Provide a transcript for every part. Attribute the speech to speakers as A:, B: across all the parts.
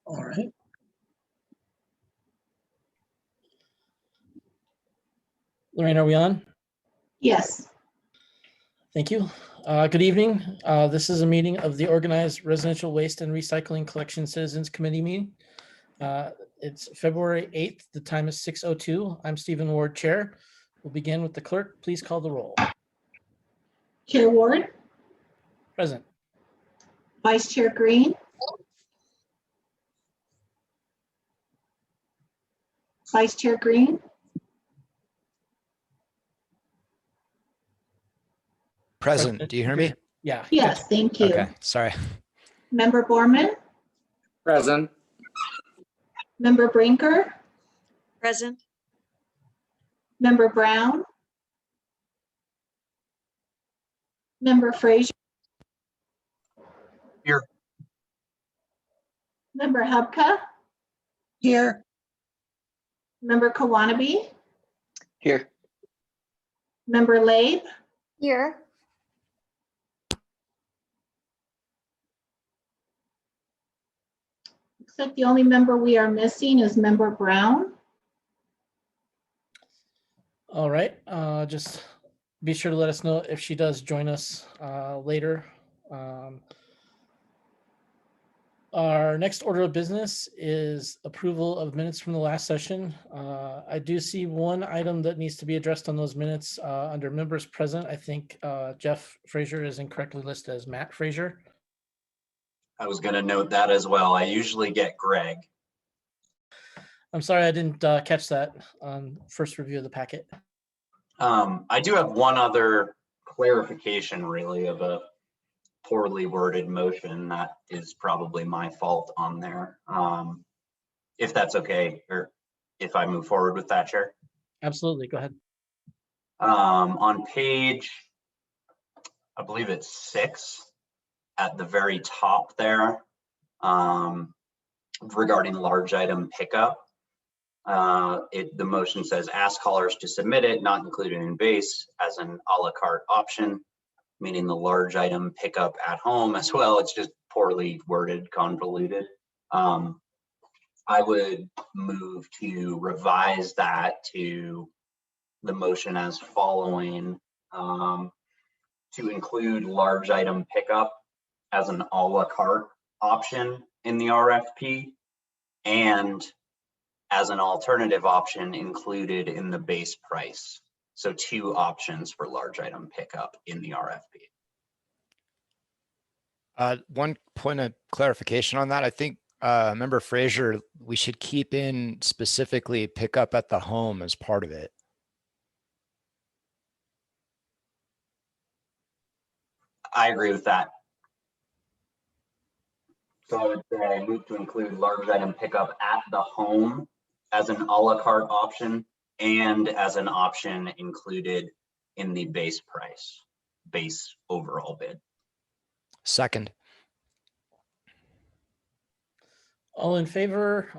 A: All right. Lorraine, are we on?
B: Yes.
A: Thank you. Good evening. This is a meeting of the Organized Residential Waste and Recycling Collection Citizens Committee meeting. It's February 8th. The time is 6:02. I'm Stephen Ward, Chair. We'll begin with the clerk. Please call the roll.
B: Chair Ward,
A: Present.
B: Vice Chair Green, Vice Chair Green,
C: Present. Do you hear me?
A: Yeah.
B: yes, thank you.
C: Okay, sorry.
B: Member Borman,
D: Present.
B: Member Brinker,
E: Present.
B: Member Brown, Member Frazier.
D: Here.
B: Member Hubka,
E: Here.
B: Member Kawanabe,
D: Here.
B: Member Labe,
F: Here.
B: looks like the only member we are missing is Member Brown.
A: All right. Just be sure to let us know if she does join us later. Our next order of business is approval of minutes from the last session. I do see one item that needs to be addressed on those minutes under members present. I think Jeff Frazier is incorrectly listed as Matt Frazier.
G: I was going to note that as well. I usually get Greg.
A: I'm sorry, I didn't catch that on first review of the packet.
G: I do have one other clarification really of a poorly worded motion that is probably my fault on there. If that's okay, or if I move forward with that, Chair.
A: Absolutely, go ahead.
G: On page, I believe it's 6 at the very top there, regarding large item pickup. The motion says ask callers to submit it, not included in base, as an a la carte option, meaning the large item pickup at home as well. It's just poorly worded, convoluted. I would move to revise that to the motion as following, to include large item pickup as an a la carte option in the RFP and as an alternative option included in the base price. So 2 options for large item pickup in the RFP.
C: One point of clarification on that. I think Member Frazier, we should keep in specifically pickup at the home as part of it.
G: I agree with that. So I would say I move to include large item pickup at the home as an a la carte option and as an option included in the base price, base overall bid.
C: Second.
A: All in favor?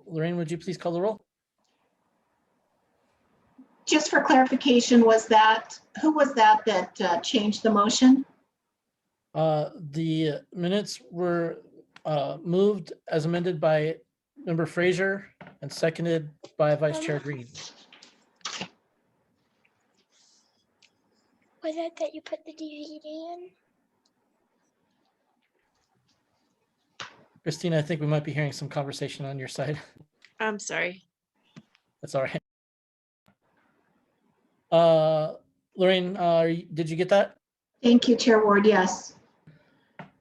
A: Lorraine, would you please call the roll?
B: Just for clarification, who was that changed the motion?
A: The minutes were moved as amended by Member Frazier and seconded by Vice Chair Green.
F: Was it that you put the DVD in?
A: Christine, I think we might be hearing some conversation on your side.
E: I'm sorry.
A: That's all right. Lorraine, did you get that?
B: Thank you, Chair Ward, yes.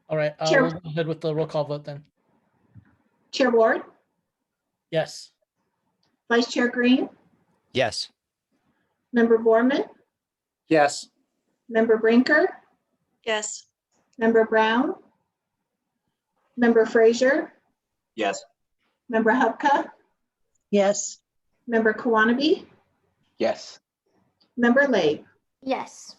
A: All right,
B: Chair-
A: we'll go ahead with the roll call vote then.
B: Chair Ward,
A: Yes.
B: Vice Chair Green,
C: Yes.
B: Member Borman,
D: Yes.
B: Member Brinker,
E: Yes.
B: Member Brown, Member Frazier,
G: Yes.
B: Member Hubka,
E: Yes.
B: Member Kawanabe,
D: Yes.
B: Member Labe.
F: Yes.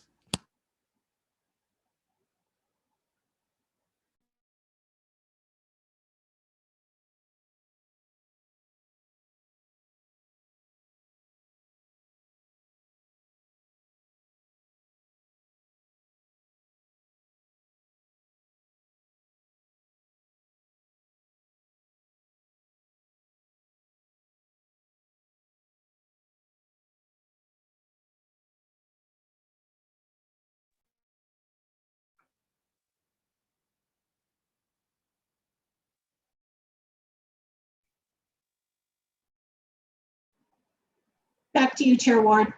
B: Back to you, Chair Ward.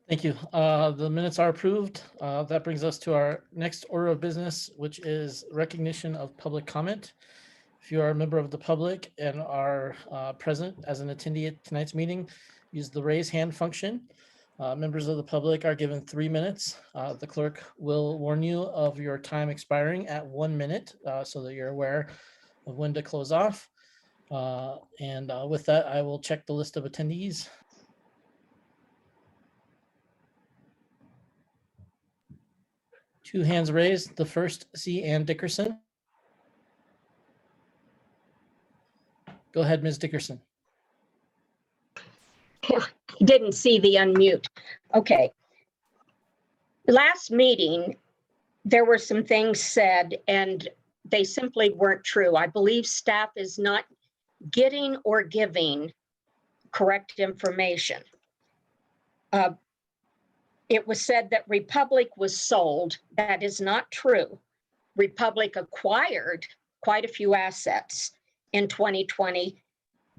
A: Thank you. The minutes are approved. That brings us to our next order of business, which is recognition of public comment. If you are a member of the public and are present as an attendee at tonight's meeting, use the raise hand function. Members of the public are given 3 minutes. The clerk will warn you of your time expiring at 1 minute so that you're aware of when to close off. With that, I will check the list of attendees. Two hands raised. The first, C. Ann Dickerson. Go ahead, Ms. Dickerson.
H: Didn't see the unmute. Okay. Last meeting, there were some things said and they simply weren't true. I believe staff is not getting or giving correct information. It was said that Republic was sold. That is not true. Republic acquired quite a few assets in 2020.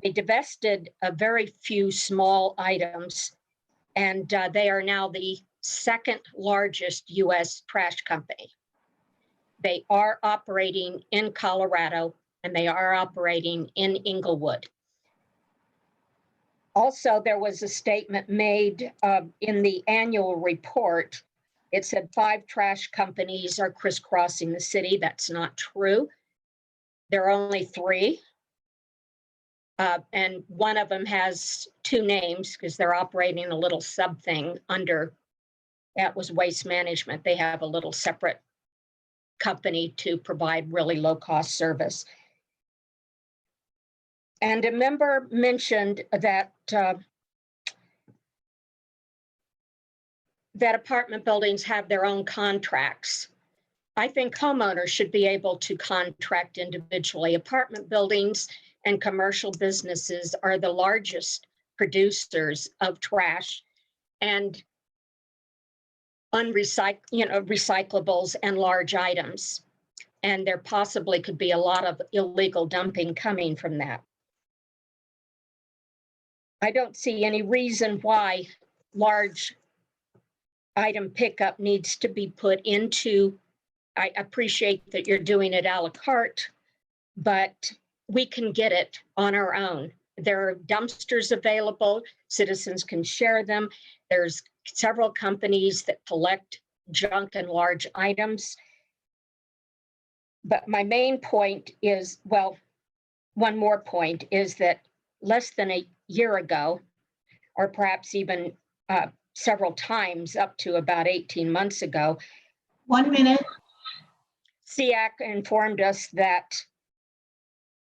H: They divested a very few small items, and they are now the second largest US trash company. They are operating in Colorado and they are operating in Inglewood. Also, there was a statement made in the annual report. It said 5 trash companies are crisscrossing the city. That's not true. There are only 3. And one of them has 2 names because they're operating a little sub thing under, that was Waste Management. They have a little separate company to provide really low cost service. And a member mentioned that that apartment buildings have their own contracts. I think homeowners should be able to contract individually. Apartment buildings and commercial businesses are the largest producers of trash and recyclables and large items. And there possibly could be a lot of illegal dumping coming from that. I don't see any reason why large item pickup needs to be put into, I appreciate that you're doing it a la carte, but we can get it on our own. There are dumpsters available, citizens can share them. There's several companies that collect junk and large items. But my main point is, well, one more point is that less than a year ago, or perhaps even several times up to about 18 months ago,
B: 1 minute.
H: SEAC informed us that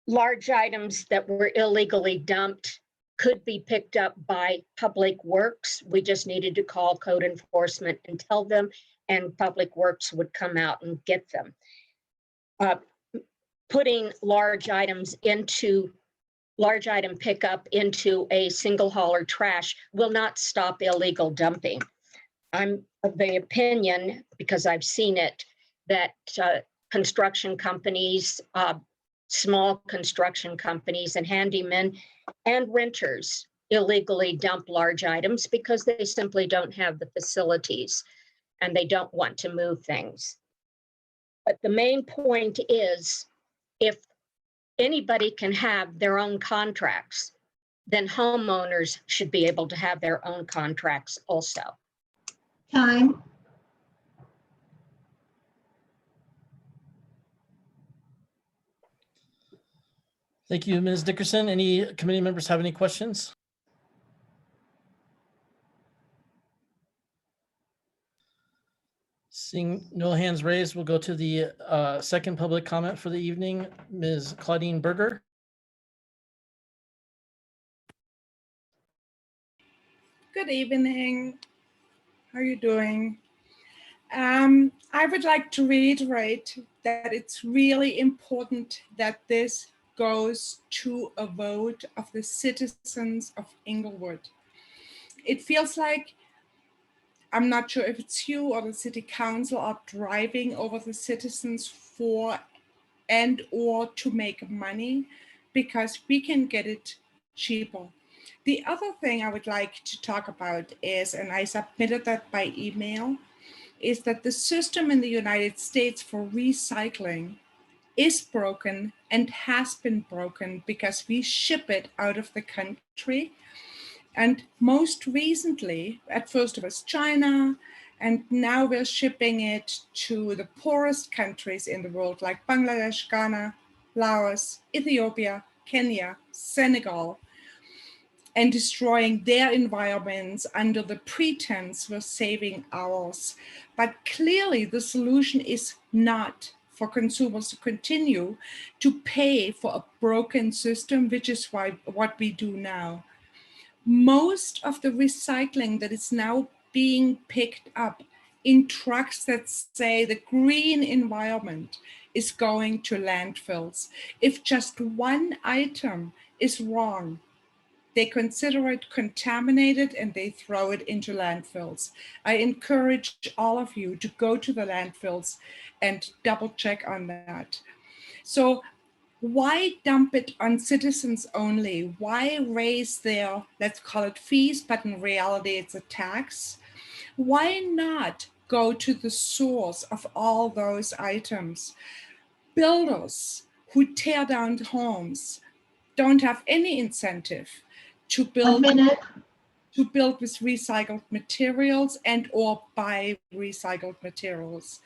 H: large items that were illegally dumped could be picked up by Public Works. We just needed to call code enforcement and tell them, and Public Works would come out and get them. Putting large item pickup into a single hauler trash will not stop illegal dumping. I'm of the opinion, because I've seen it, that construction companies, small construction companies and handymen and renters illegally dump large items because they simply don't have the facilities and they don't want to move things. But the main point is, if anybody can have their own contracts, then homeowners should be able to have their own contracts also.
B: Time.
A: Thank you, Ms. Dickerson. Any committee members have any questions? Seeing no hands raised, we'll go to the second public comment for the evening. Ms. Claudine Berger.
I: Good evening. How are you doing? I would like to reiterate that it's really important that this goes to a vote of the citizens of Inglewood. It feels like, I'm not sure if it's you or the city council are driving over the citizens for and or to make money, because we can get it cheaper. The other thing I would like to talk about is, and I submitted that by email, is that the system in the United States for recycling is broken and has been broken because we ship it out of the country. And most recently, at first it was China, and now we're shipping it to the poorest countries in the world, like Bangladesh, Ghana, Laos, Ethiopia, Kenya, Senegal, and destroying their environments under the pretense we're saving ours. But clearly the solution is not for consumers to continue to pay for a broken system, which is what we do now. Most of the recycling that is now being picked up in trucks that say the green environment is going to landfills. If just one item is wrong, they consider it contaminated and they throw it into landfills. I encourage all of you to go to the landfills and double check on that. So why dump it on citizens only? Why raise their, let's call it fees, but in reality it's a tax? Why not go to the source of all those items? Builders who tear down homes don't have any incentive to
B: 1
I: build
B: minute.
I: with recycled materials and or buy recycled materials.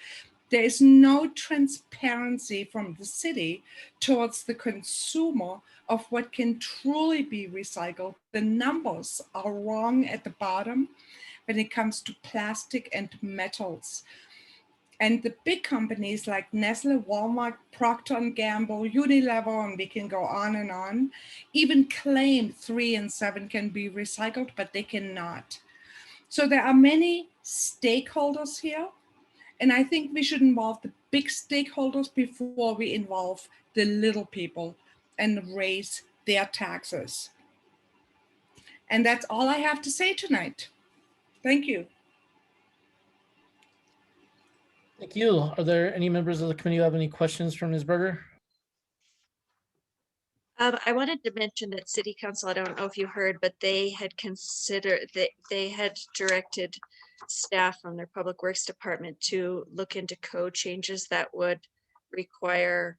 I: There is no transparency from the city towards the consumer of what can truly be recycled. The numbers are wrong at the bottom when it comes to plastic and metals. And the big companies like Nestle, Walmart, Procter & Gamble, Unilever, and we can go on, even claim 3 and 7 can be recycled, but they cannot. So there are many stakeholders here. And I think we should involve the big stakeholders before we involve the little people and raise their taxes. And that's all I have to say tonight. Thank you.
A: Thank you. Are there any members of the committee who have any questions for Ms. Berger?
E: I wanted to mention that City Council, I don't know if you heard, but they had considered, they had directed staff from their Public Works Department to look into code changes that would require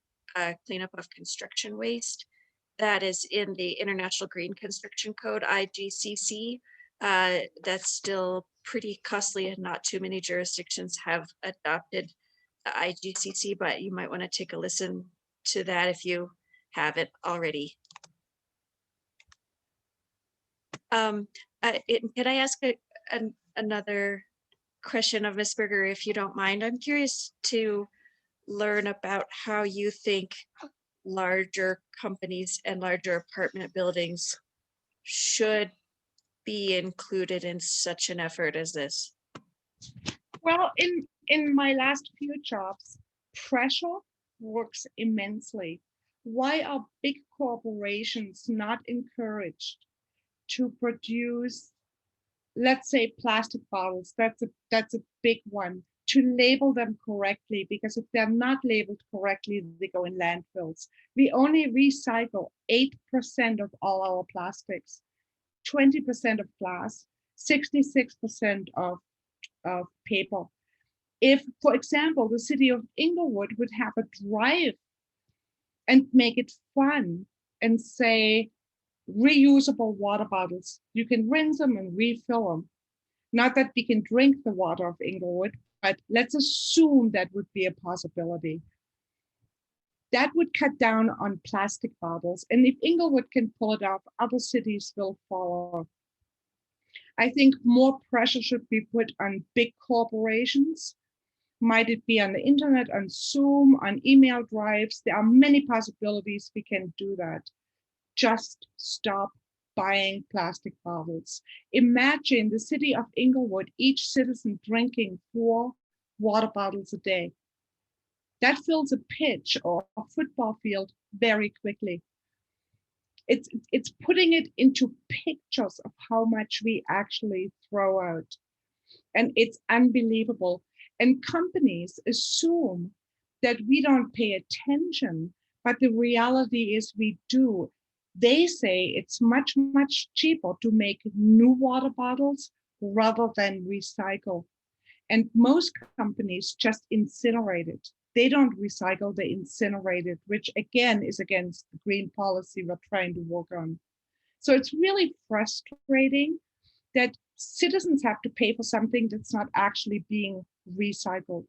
E: cleanup of construction waste. That is in the International Green Construction Code, IGCC. That's still pretty costly and not too many jurisdictions have adopted IGCC, but you might want to take a listen to that if you have it already. Can I ask another question of Ms. Berger, if you don't mind? I'm curious to learn about how you think larger companies and larger apartment buildings should be included in such an effort as this.
I: Well, in my last few jobs, pressure works immensely. Why are big corporations not encouraged to produce, let's say, plastic bottles? That's a big one. To label them correctly, because if they're not labeled correctly, they go in landfills. We only recycle 8% of all our plastics, 20% of glass, 66% of paper. If, for example, the city of Inglewood would have a drive and make it fun and say, reusable water bottles, you can rinse them and refill them. Not that we can drink the water of Inglewood, but let's assume that would be a possibility. That would cut down on plastic bottles. And if Inglewood can pull it off, other cities will follow. I think more pressure should be put on big corporations. Might it be on the internet, on Zoom, on email drives? There are many possibilities we can do that. Just stop buying plastic bottles. Imagine the city of Inglewood, each citizen drinking 4 water bottles a day. That fills a pitch or a football field very quickly. It's putting it into pictures of how much we actually throw out. And it's unbelievable. And companies assume that we don't pay attention, but the reality is we do. They say it's much, much cheaper to make new water bottles rather than recycle. And most companies just incinerate it. They don't recycle, they incinerate it, which again is against the green policy we're trying to work on. So it's really frustrating that citizens have to pay for something that's not actually being recycled.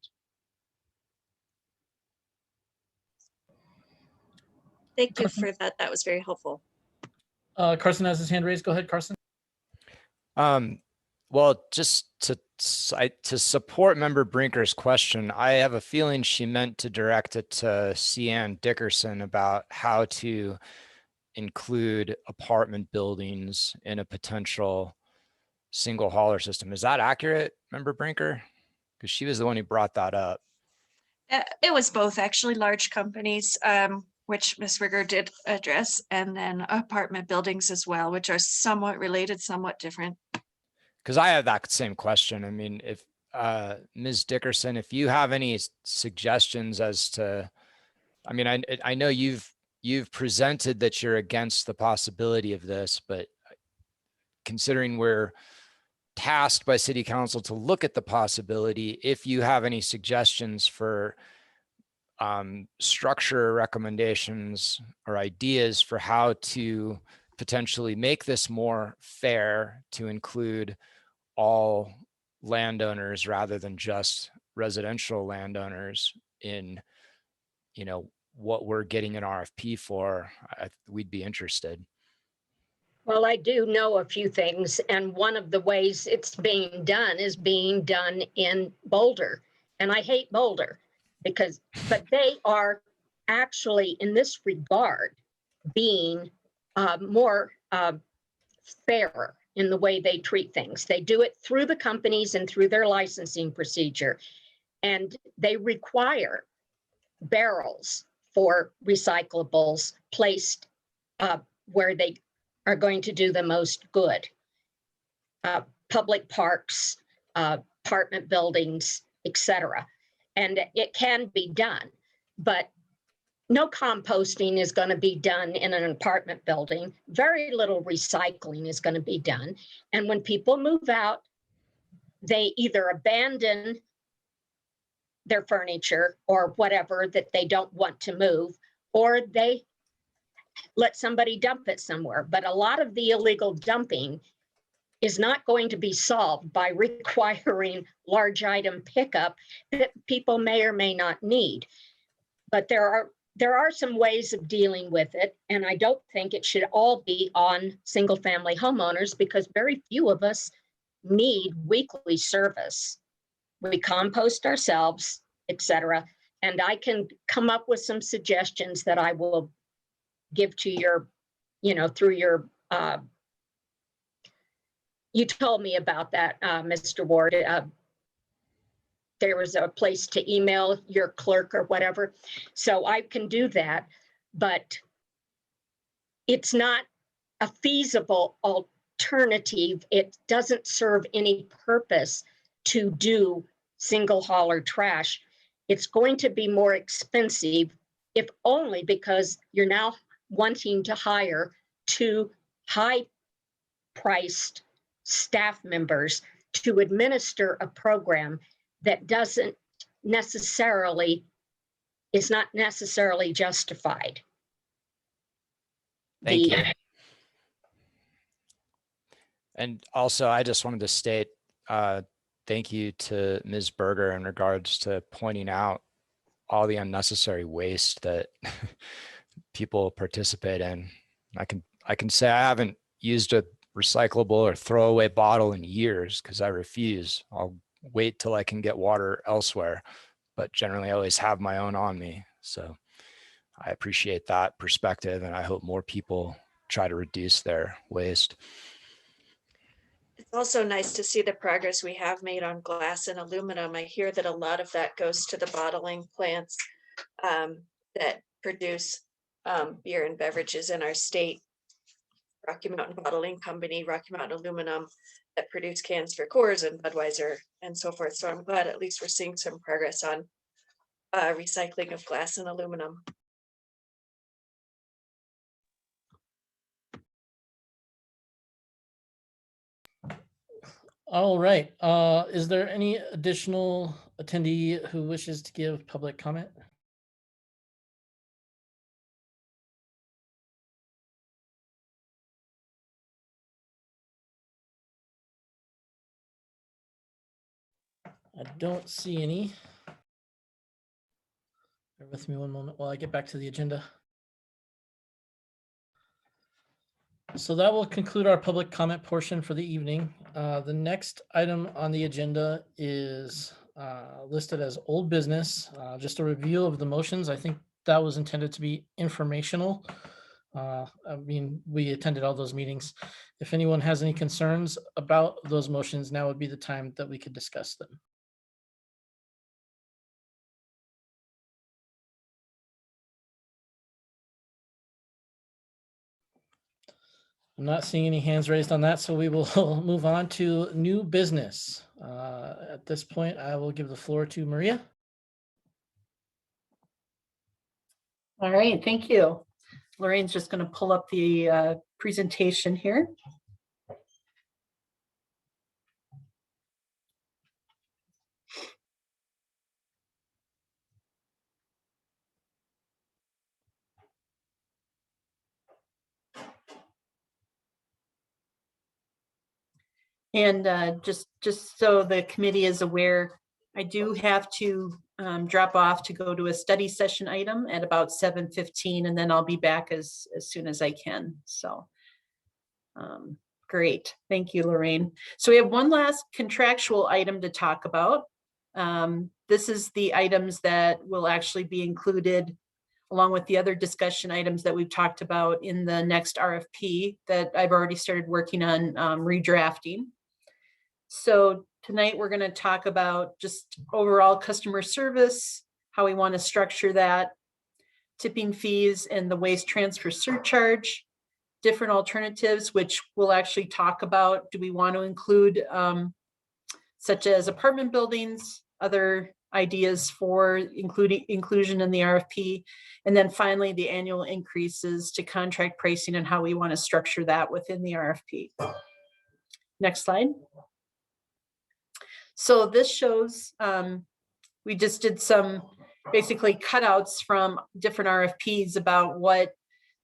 E: Thank you
A: Carson?
E: for that. That was very helpful.
A: Carson has his hand raised. Go ahead, Carson.
C: Well, just to support Member Brinker's question, I have a feeling she meant to direct it to Cian Dickerson about how to include apartment buildings in a potential single hauler system. Is that accurate, Member Brinker? Because she was the one who brought that up.
E: It was both actually large companies, which Ms. Rigger did address, and then apartment buildings as well, which are somewhat related, somewhat different.
C: Because I have that same question. I mean, if Ms. Dickerson, if you have any suggestions as to, I mean, I know you've presented that you're against the possibility of this, but considering we're tasked by City Council to look at the possibility, if you have any suggestions for structure recommendations or ideas for how to potentially make this more fair to include all landowners rather than just residential landowners in, you know, what we're getting an RFP for, we'd be interested.
H: Well, I do know a few things, and one of the ways it's being done is being done in Boulder. And I hate Boulder but they are actually in this regard being more fairer in the way they treat things. They do it through the companies and through their licensing procedure. And they require barrels for recyclables placed where they are going to do the most good. Public parks, apartment buildings, etc. And it can be done, but no composting is going to be done in an apartment building. Very little recycling is going to be done. And when people move out, they either abandon their furniture or whatever that they don't want to move, or they let somebody dump it somewhere. But a lot of the illegal dumping is not going to be solved by requiring large item pickup that people may or may not need. But there are some ways of dealing with it, and I don't think it should all be on single family homeowners because very few of us need weekly service. We compost ourselves, etc. And I can come up with some suggestions that I will give to your, through your, you told me about that, Mr. Ward. There was a place to email your clerk or whatever. So I can do that, but it's not a feasible alternative. It doesn't serve any purpose to do single hauler trash. It's going to be more expensive, if only because you're now wanting to hire 2 high-priced staff members to administer a program that is not necessarily justified.
C: Thank you. And also, I just wanted to state thank you to Ms. Berger in regards to pointing out all the unnecessary waste that people participate in. I can say I haven't used a recyclable or throwaway bottle in years because I refuse. I'll wait till I can get water elsewhere, but generally I always have my own on me. So I appreciate that perspective, and I hope more people try to reduce their waste.
E: It's also nice to see the progress we have made on glass and aluminum. I hear that a lot of that goes to the bottling plants that produce beer and beverages in our state. Rocky Mountain Bottling Company, Rocky Mountain Aluminum, that produce cans for Coors and Budweiser and so forth. So I'm glad at least we're seeing some progress on recycling of glass and aluminum.
A: All right. Is there any additional attendee who wishes to give public comment? I don't see any. Bear with me one moment while I get back to the agenda. So that will conclude our public comment portion for the evening. The next item on the agenda is listed as old business, just a review of the motions. I think that was intended to be informational. I mean, we attended all those meetings. If anyone has any concerns about those motions, now would be the time that we could discuss them. I'm not seeing any hands raised on that, so we will move on to new business. At this point, I will give the floor to Maria.
J: All right, thank you. Lorraine's just going to pull up the presentation here. And just so the committee is aware, I do have to drop off to go to a study session item at about 7:15, and then I'll be back as soon as I can. So great. Thank you, Lorraine. So we have one last contractual item to talk about. This is the items that will actually be included along with the other discussion items that we've talked about in the next RFP that I've already started working on redrafting. So tonight we're going to talk about just overall customer service, how we want to structure that, tipping fees and the waste transfer surcharge, different alternatives, which we'll actually talk about. Do we want to include such as apartment buildings, other ideas for inclusion in the RFP, and then finally the annual increases to contract pricing and how we want to structure that within the RFP. Next slide. So this shows, we just did some basically cutouts from different RFPs about what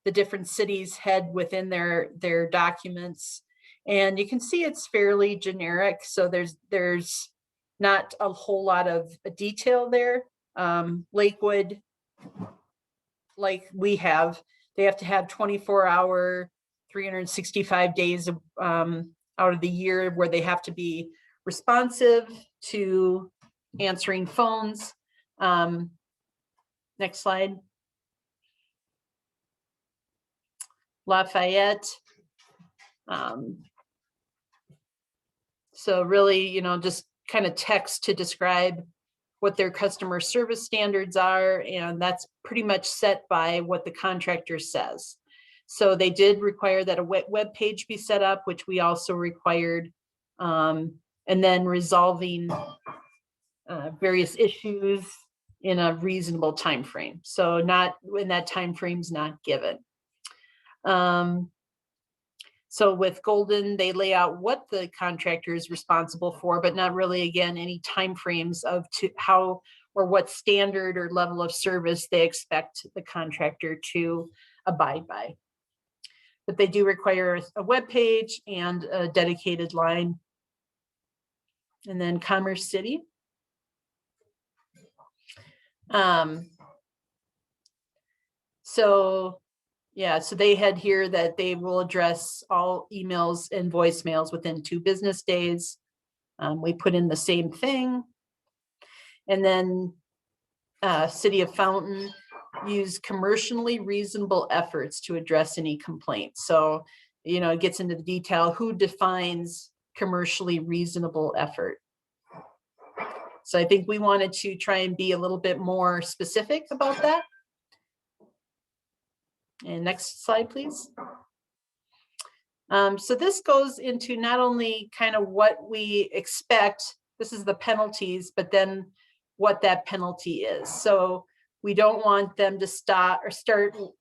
J: the different cities had within their documents. And you can see it's fairly generic. So there's not a whole lot of detail there. Lakewood, like we have, they have to have 24-hour, 365 days out of the year where they have to be responsive to answering phones. Next slide. Lafayette. So really, just kind of text to describe what their customer service standards are, and that's pretty much set by what the contractor says. So they did require that a web page be set up, which we also required, and then resolving various issues in a reasonable time frame. So not when that time frame's not given. So with Golden, they lay out what the contractor is responsible for, but not really, again, any timeframes of how or what standard or level of service they expect the contractor to abide by. But they do require a web page and a dedicated line. And then Commerce City. So they had here that they will address all emails and voicemails within 2 business days. We put in the same thing. And then City of Fountain use commercially reasonable efforts to address any complaints. So, it gets into the detail, who defines commercially reasonable effort. So I think we wanted to try and be a little bit more specific about that. And next slide, please. So this goes into not only kind of what we expect, this is the penalties, but then what that penalty is. So we don't want them to start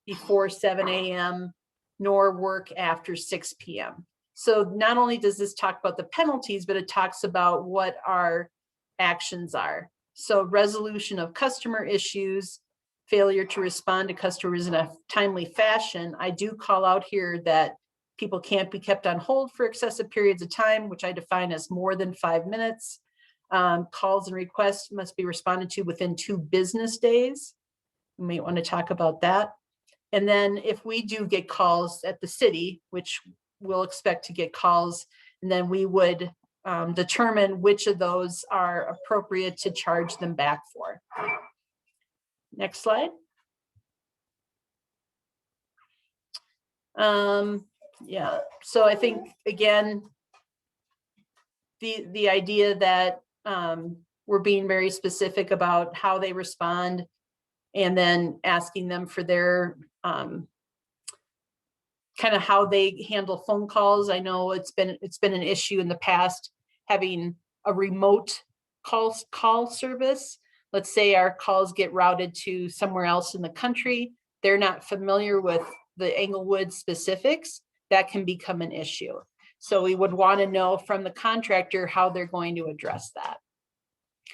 J: before 7 a.m. nor work after 6 p.m. So not only does this talk about the penalties, but it talks about what our actions are. So resolution of customer issues, failure to respond to customers in a timely fashion. I do call out here that people can't be kept on hold for excessive periods of time, which I define as more than 5 minutes. Calls and requests must be responded to within 2 business days. We may want to talk about that. And then if we do get calls at the city, which we'll expect to get calls, and then we would determine which of those are appropriate to charge them back for. Next slide. Yeah, so I think, again, the idea that we're being very specific about how they respond, and then asking them for their kind of how they handle phone calls. I know it's been an issue in the past having a remote call service. Let's say our calls get routed to somewhere else in the country. They're not familiar with the Englewood specifics. That can become an issue. So we would want to know from the contractor how they're going to address that.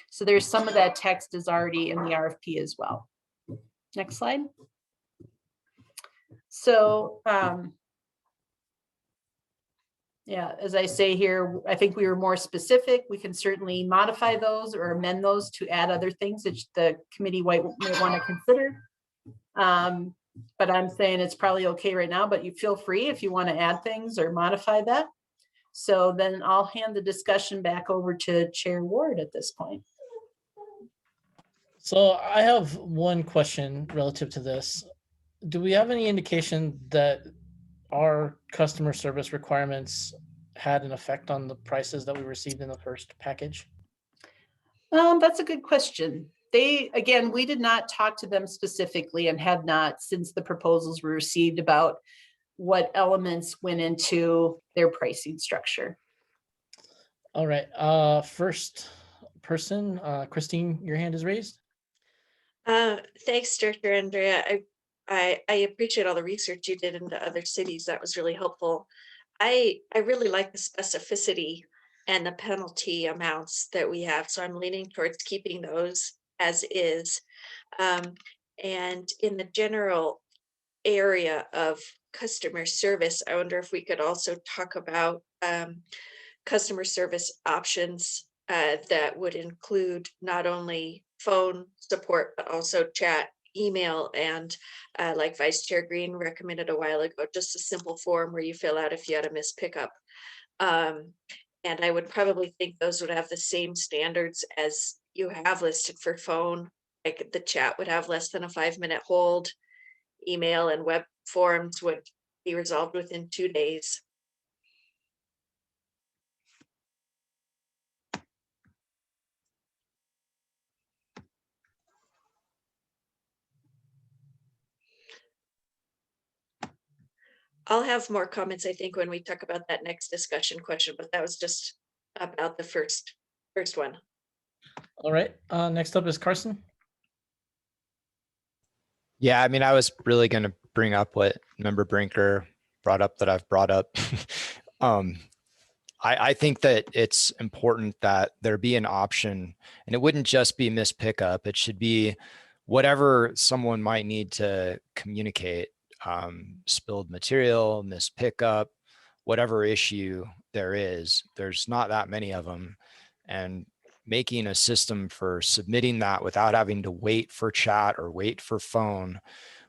J: So there's some of that text is already in the RFP as well. Next slide. So yeah, as I say here, I think we were more specific. We can certainly modify those or amend those to add other things that the committee may want to consider. But I'm saying it's probably okay right now, but you feel free if you want to add things or modify that. So then I'll hand the discussion back over to Chair Ward at this point.
A: So I have one question relative to this. Do we have any indication that our customer service requirements had an effect on the prices that we received in the first package?
J: That's a good question. Again, we did not talk to them specifically and have not since the proposals were received about what elements went into their pricing structure.
A: All right, first person, Christine, your hand is raised.
E: Thanks, Director Andrea. I appreciate all the research you did into other cities. That was really helpful. I really like the specificity and the penalty amounts that we have. So I'm leaning towards keeping those as is. And in the general area of customer service, I wonder if we could also talk about customer service options that would include not only phone support, but also chat, email, and like Vice Chair Green recommended a while ago, just a simple form where you fill out if you had a missed pickup. And I would probably think those would have the same standards as you have listed for phone. Like the chat would have less than a 5-minute hold. Email and web forms would be resolved within 2 days. I'll have more comments, I think, when we talk about that next discussion question, but that was just about the first one.
A: All right, next up is Carson.
C: Yeah, I mean, I was really going to bring up what Member Brinker brought up that I've brought up. I think that it's important that there be an option, and it wouldn't just be missed pickup. It should be whatever someone might need to communicate, spilled material, missed pickup, whatever issue there is. There's not that many of them. And making a system for submitting that without having to wait for chat or wait for phone,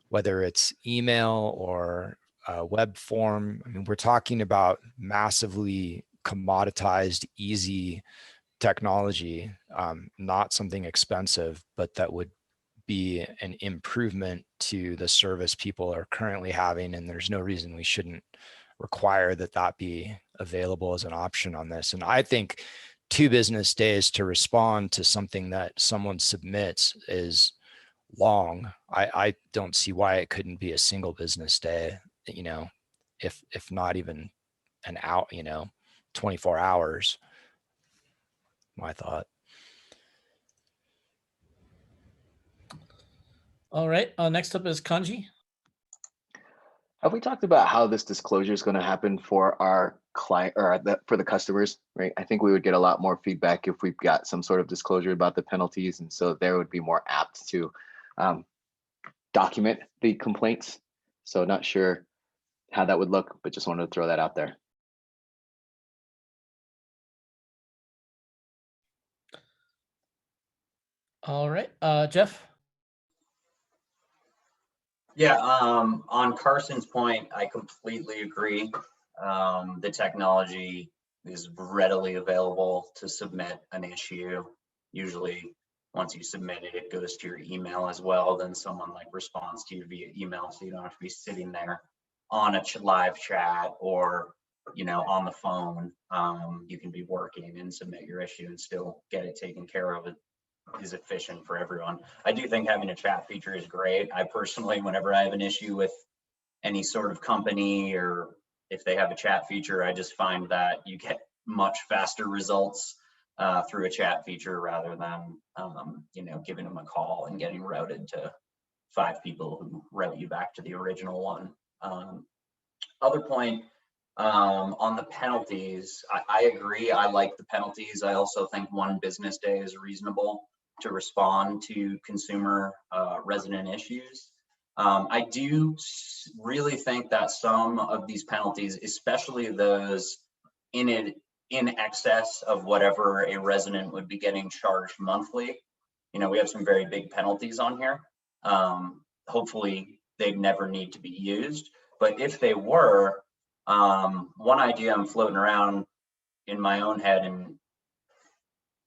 C: whether it's email or a web form. I mean, we're talking about massively commoditized, easy technology, not something expensive, but that would be an improvement to the service people are currently having. And there's no reason we shouldn't require that that be available as an option on this. And I think 2 business days to respond to something that someone submits is long. I don't see why it couldn't be a single business day, you know, if not even an hour, you know, 24 hours, my thought.
A: All right, next up is Kanji.
D: Have we talked about how this disclosure is going to happen for our
K: client or for the customers, right? I think we would get a lot more feedback if we've got some sort of disclosure about the penalties. And so there would be more apt to document the complaints. So not sure how that would look, but just wanted to throw that out there.
A: All right, Jeff?
G: Yeah, on Carson's point, I completely agree. The technology is readily available to submit an issue. Usually, once you submit it, it goes to your email as well. Then someone like responds to you via email, so you don't have to be sitting there on a live chat or, you know, on the phone. You can be working and submit your issue and still get it taken care of. It is efficient for everyone. I do think having a chat feature is great. I personally, whenever I have an issue with any sort of company, or if they have a chat feature, I just find that you get much faster results through a chat feature rather than you know, giving them a call and getting routed to 5 people who route you back to the original one. Other point on the penalties, I agree. I like the penalties. I also think 1 business day is reasonable to respond to consumer resident issues. I do really think that some of these penalties, especially those in excess of whatever a resident would be getting charged monthly, you know, we have some very big penalties on here. Hopefully they'd never need to be used, but if they were, one idea I'm floating around in my own head and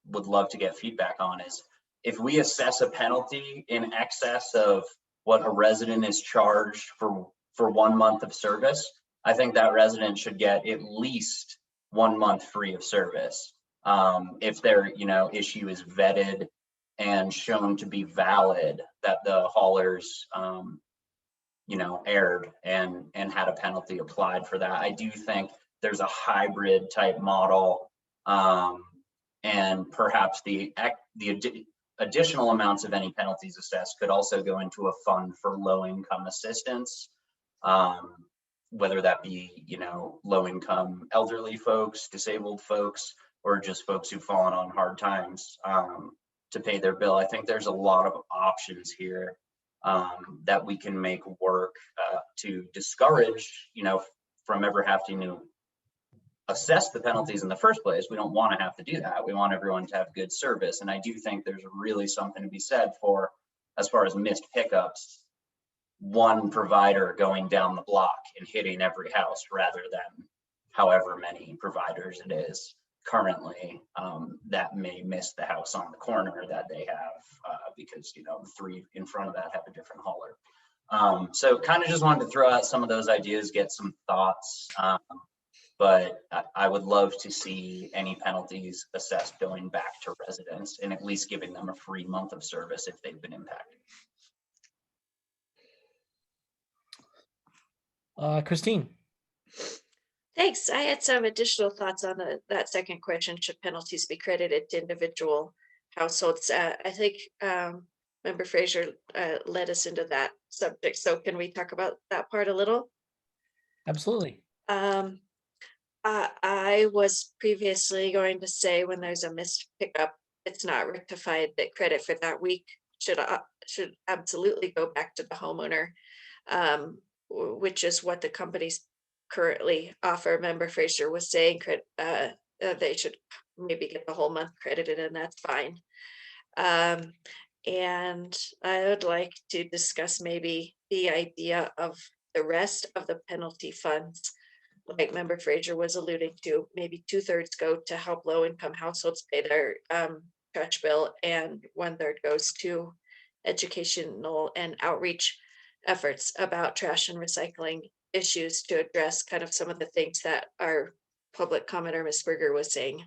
G: would love to get feedback on is, if we assess a penalty in excess of what a resident is charged for 1 month of service, I think that resident should get at least 1 month free of service. If their, you know, issue is vetted and shown to be valid, that the haulers, you know, erred and had a penalty applied for that. I do think there's a hybrid type model, and perhaps the additional amounts of any penalties assessed could also go into a fund for low-income assistance, whether that be, you know, low-income elderly folks, disabled folks, or just folks who've fallen on hard times to pay their bill. I think there's a lot of options here that we can make work to discourage, you know, from ever having to assess the penalties in the first place. We don't want to have to do that. We want everyone to have good service. And I do think there's really something to be said for, as far as missed pickups, 1 provider going down the block and hitting every house rather than however many providers it is currently that may miss the house on the corner that they have because, you know, the 3 in front of that have a different hauler. So kind of just wanted to throw out some of those ideas, get some thoughts. But I would love to see any penalties assessed going back to residents and at least giving them a free month of service if they've been impacted.
A: Christine?
E: Thanks. I had some additional thoughts on that second question. Should penalties be credited to individual households? I think Member Fraser led us into that subject. So can we talk about that part a little?
A: Absolutely.
E: I was previously going to say, when there's a missed pickup, it's not rectified, that credit for that week should absolutely go back to the homeowner, which is what the companies currently offer. Member Fraser was saying they should maybe get the whole month credited, and that's fine. And I would like to discuss maybe the idea of the rest of the penalty funds, like Member Fraser was alluding to. Maybe 2/3 go to help low-income households pay their trash bill, and 1/3 goes to educational and outreach efforts about trash and recycling issues to address kind of some of the things that our public commenter, Ms. Berger, was saying.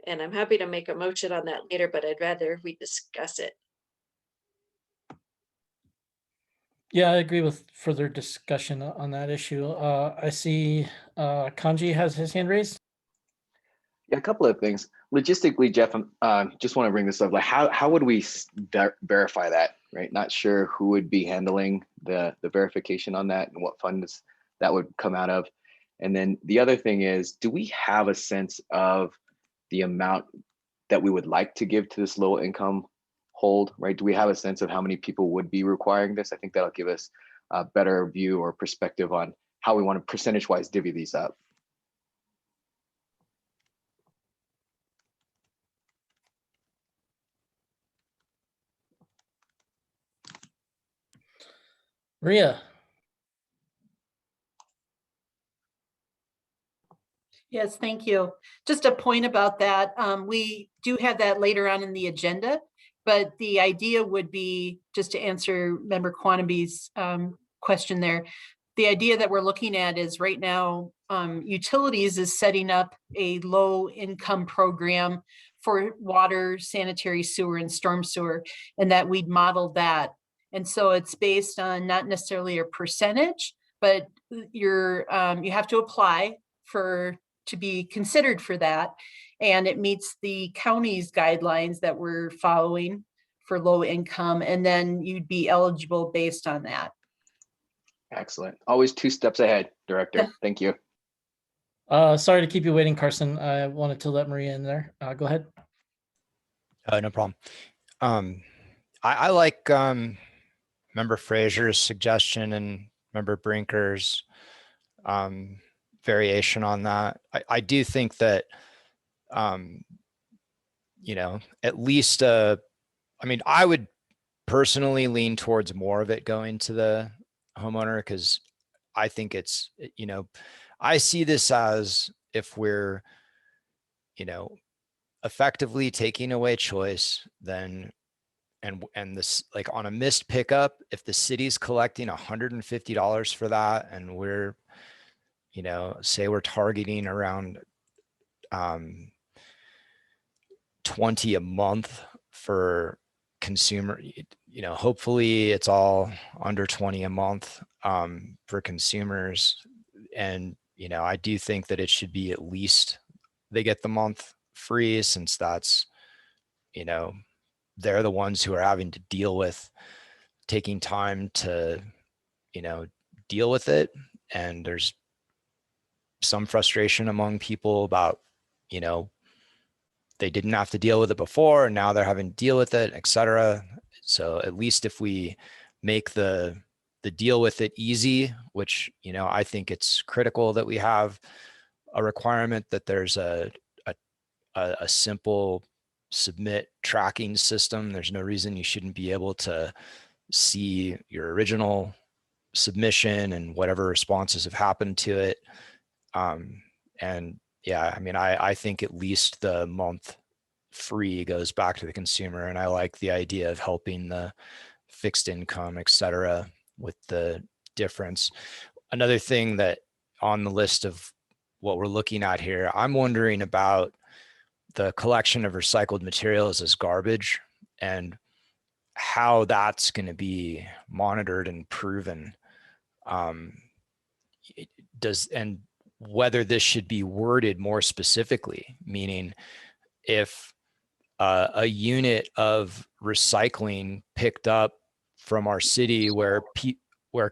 E: And I'm happy to make a motion on that later, but I'd rather we discuss it.
A: Yeah, I agree with further discussion on that issue. I see Kanji has his hand raised.
K: Yeah, a couple of things. Logistically, Jeff, just want to bring this up. Like, how would we verify that, right? Not sure who would be handling the verification on that and what funds that would come out of. And then the other thing is, do we have a sense of the amount that we would like to give to this low income hold, right? Do we have a sense of how many people would be requiring this? I think that'll give us a better view or perspective on how we want to percentage wise divvy these up.
A: Maria,
J: Yes, thank you. Just a point about that. We do have that later on in the agenda, but the idea would be, just to answer Member Quannaby's question there, the idea that we're looking at is right now, utilities is setting up a low income program for water, sanitary sewer, and storm sewer, and that we'd model that. And so it's based on not necessarily a percentage, but you have to apply to be considered for that. And it meets the county's guidelines that we're following for low income. And then you'd be eligible based on that.
K: Excellent. Always 2 steps ahead, Director. Thank you.
A: sorry to keep you waiting, Carson. I wanted to let Maria in there. Go ahead.
C: No problem. I like Member Fraser's suggestion and Member Brinker's variation on that. I do think that, you know, at least, I mean, I would personally lean towards more of it going to the homeowner, because I think it's, you know, I see this as if we're, you know, effectively taking away choice, then and this, like on a missed pickup, if the city's collecting $150 for that, and we're, you know, say we're targeting around 20 a month for consumer, you know, hopefully it's all under 20 a month for consumers. And, you know, I do think that it should be at least they get the month free, since that's, you know, they're the ones who are having to deal with taking time to, you know, deal with it. And there's some frustration among people about, you know, they didn't have to deal with it before and now they're having to deal with it, et cetera. So at least if we make the deal with it easy, which, you know, I think it's critical that we have a requirement that there's a simple submit tracking system. There's no reason you shouldn't be able to see your original submission and whatever responses have happened to it. And yeah, I mean, I think at least the month free goes back to the consumer. And I like the idea of helping the fixed income, et cetera, with the difference. Another thing that on the list of what we're looking at here, I'm wondering about the collection of recycled materials as garbage and how that's going to be monitored and proven. And whether this should be worded more specifically, meaning if a unit of recycling picked up from our city where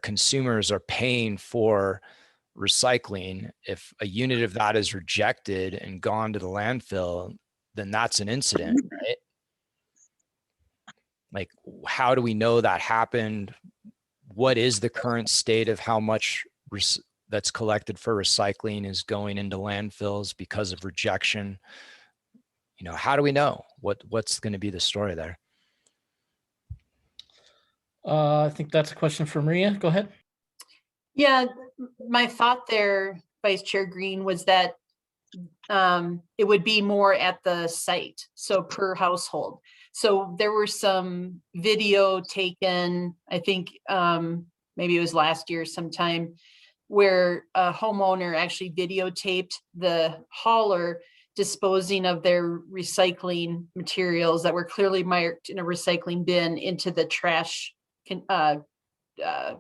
C: consumers are paying for recycling, if a unit of that is rejected and gone to the landfill, then that's an incident, right? Like, how do we know that happened? What is the current state of how much that's collected for recycling is going into landfills because of rejection? You know, how do we know what's going to be the story there?
A: I think that's a question for Maria. Go ahead.
J: Yeah, my thought there, Vice Chair Green, was that it would be more at the site, so per household. So there were some video taken, I think maybe it was last year sometime, where a homeowner actually videotaped the hauler disposing of their recycling materials that were clearly marked in a recycling bin into the trash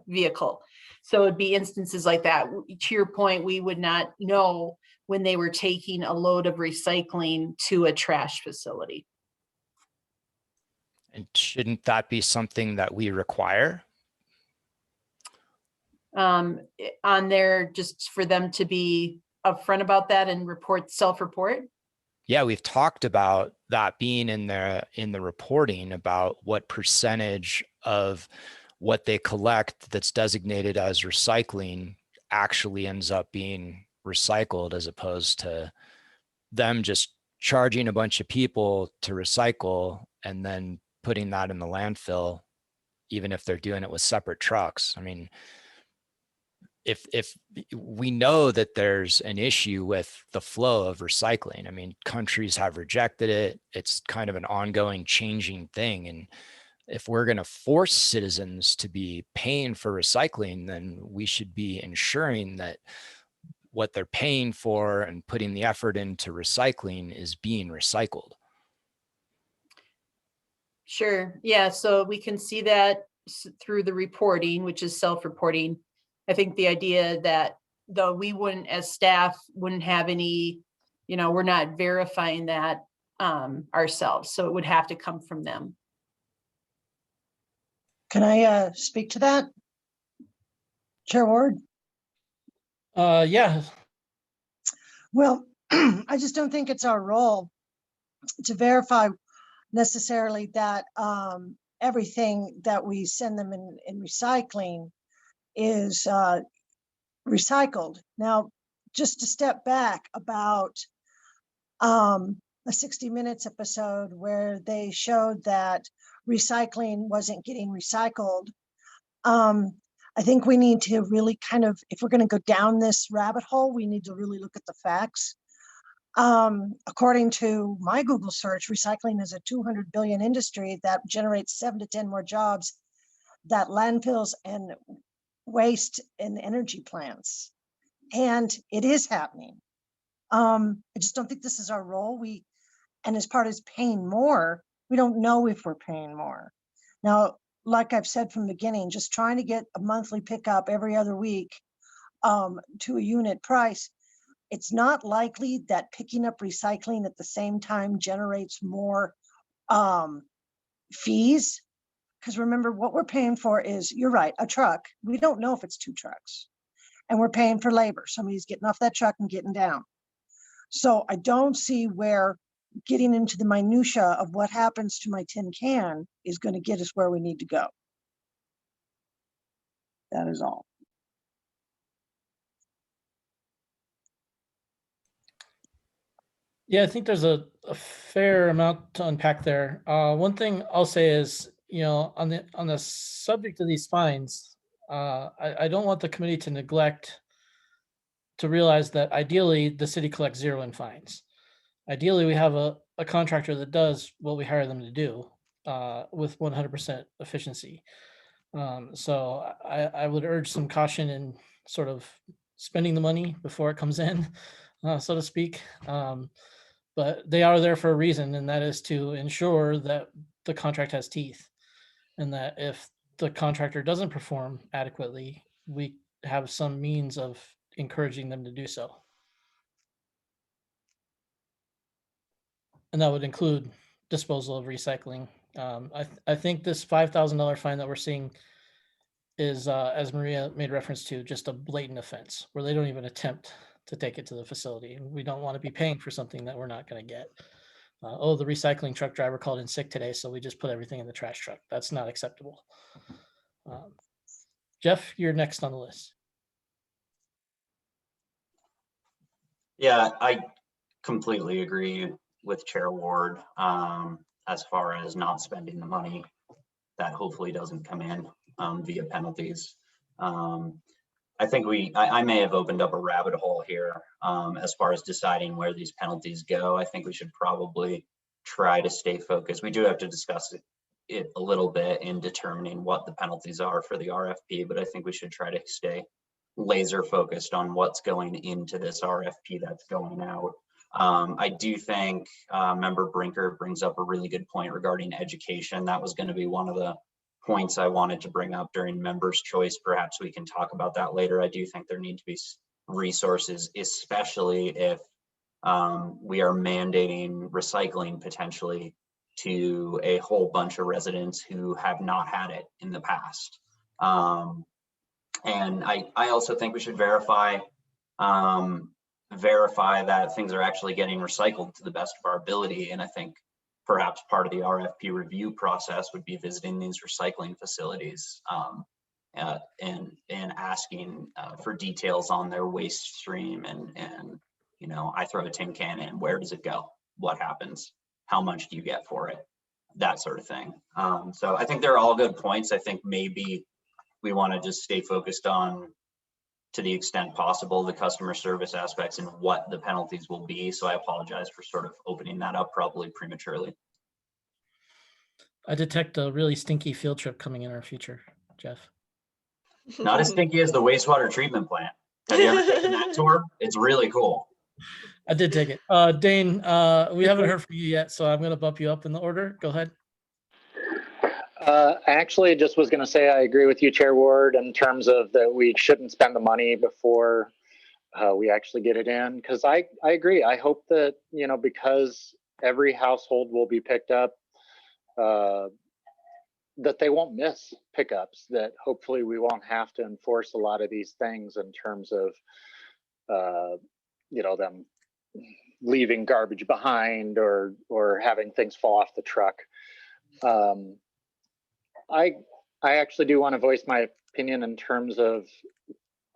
J: vehicle. So it'd be instances like that. To your point, we would not know when they were taking a load of recycling to a trash facility.
C: And shouldn't that be something that we require?
J: on there just for them to be upfront about that and self-report?
C: Yeah, we've talked about that being in the reporting about what percentage of what they collect that's designated as recycling actually ends up being recycled, as opposed to them just charging a bunch of people to recycle and then putting that in the landfill, even if they're doing it with separate trucks. I mean, if we know that there's an issue with the flow of recycling, I mean, countries have rejected it. It's kind of an ongoing changing thing. And if we're going to force citizens to be paying for recycling, then we should be ensuring that what they're paying for and putting the effort into recycling is being recycled.
J: Sure. Yeah. So we can see that through the reporting, which is self-reporting. I think the idea that though we wouldn't, as staff, wouldn't have any, we're not verifying that ourselves. So it would have to come from them.
L: Can I speak to that? Chair Ward?
A: Yeah.
L: Well, I just don't think it's our role to verify necessarily that everything that we send them in recycling is recycled. Now, just to step back about a 60 Minutes episode where they showed that recycling wasn't getting recycled. I think we need to really kind of, if we're going to go down this rabbit hole, we need to really look at the facts. According to my Google search, recycling is a 200 billion industry that generates 7 to 10 more jobs that landfills and waste and energy plants. And it is happening. I just don't think this is our role. And as part of paying more, we don't know if we're paying more. Now, like I've said from the beginning, just trying to get a monthly pickup every other week to a unit price, it's not likely that picking up recycling at the same time generates more fees. Because remember, what we're paying for is, you're right, a truck. We don't know if it's 2 trucks. And we're paying for labor. Somebody's getting off that truck and getting down. So I don't see where getting into the minutia of what happens to my tin can is going to get us where we need to go. That is all.
A: Yeah, I think there's a fair amount to unpack there. One thing I'll say is, on the subject of these fines, I don't want the committee to neglect to realize that ideally the city collects 0 in fines. Ideally, we have a contractor that does what we hire them to do with 100% efficiency. So I would urge some caution in sort of spending the money before it comes in, so to speak. But they are there for a reason, and that is to ensure that the contract has teeth, and that if the contractor doesn't perform adequately, we have some means of encouraging them to do so. And that would include disposal of recycling. I think this $5,000 fine that we're seeing is, as Maria made reference to, just a blatant offense where they don't even attempt to take it to the facility. And we don't want to be paying for something that we're not going to get. Oh, the recycling truck driver called in sick today, so we just put everything in the trash truck. That's not acceptable. Jeff, you're next on the list.
G: Yeah, I completely agree with Chair Ward as far as not spending the money that hopefully doesn't come in via penalties. I think I may have opened up a rabbit hole here as far as deciding where these penalties go. I think we should probably try to stay focused. We do have to discuss it a little bit in determining what the penalties are for the RFP, but I think we should try to stay laser focused on what's going into this RFP that's going out. I do think Member Brinker brings up a really good point regarding education. That was going to be one of the points I wanted to bring up during members' choice. Perhaps we can talk about that later. I do think there need to be resources, especially if we are mandating recycling potentially to a whole bunch of residents who have not had it in the past. And I also think we should verify that things are actually getting recycled to the best of our ability. And I think perhaps part of the RFP review process would be visiting these recycling facilities and asking for details on their waste stream and you know, I throw a tin can in, where does it go? What happens? How much do you get for it? That sort of thing. So I think they're all good points. I think maybe we want to just stay focused on, to the extent possible, the customer service aspects and what the penalties will be. So I apologize for sort of opening that up probably prematurely.
A: I detect a really stinky field trip coming in our future, Jeff.
G: Not as stinky as the wastewater treatment plant. Have you ever taken that tour? It's really cool.
A: I did take it. Dane, we haven't heard from you yet, so I'm going to bump you up in the order. Go ahead.
M: I actually just was going to say I agree with you, Chair Ward, in terms of that we shouldn't spend the money before we actually get it in. Because I agree. I hope that, you know, because every household will be picked up, that they won't miss pickups, that hopefully we won't have to enforce a lot of these things in terms of, you know, them leaving garbage behind or having things fall off the truck. I actually do want to voice my opinion in terms of,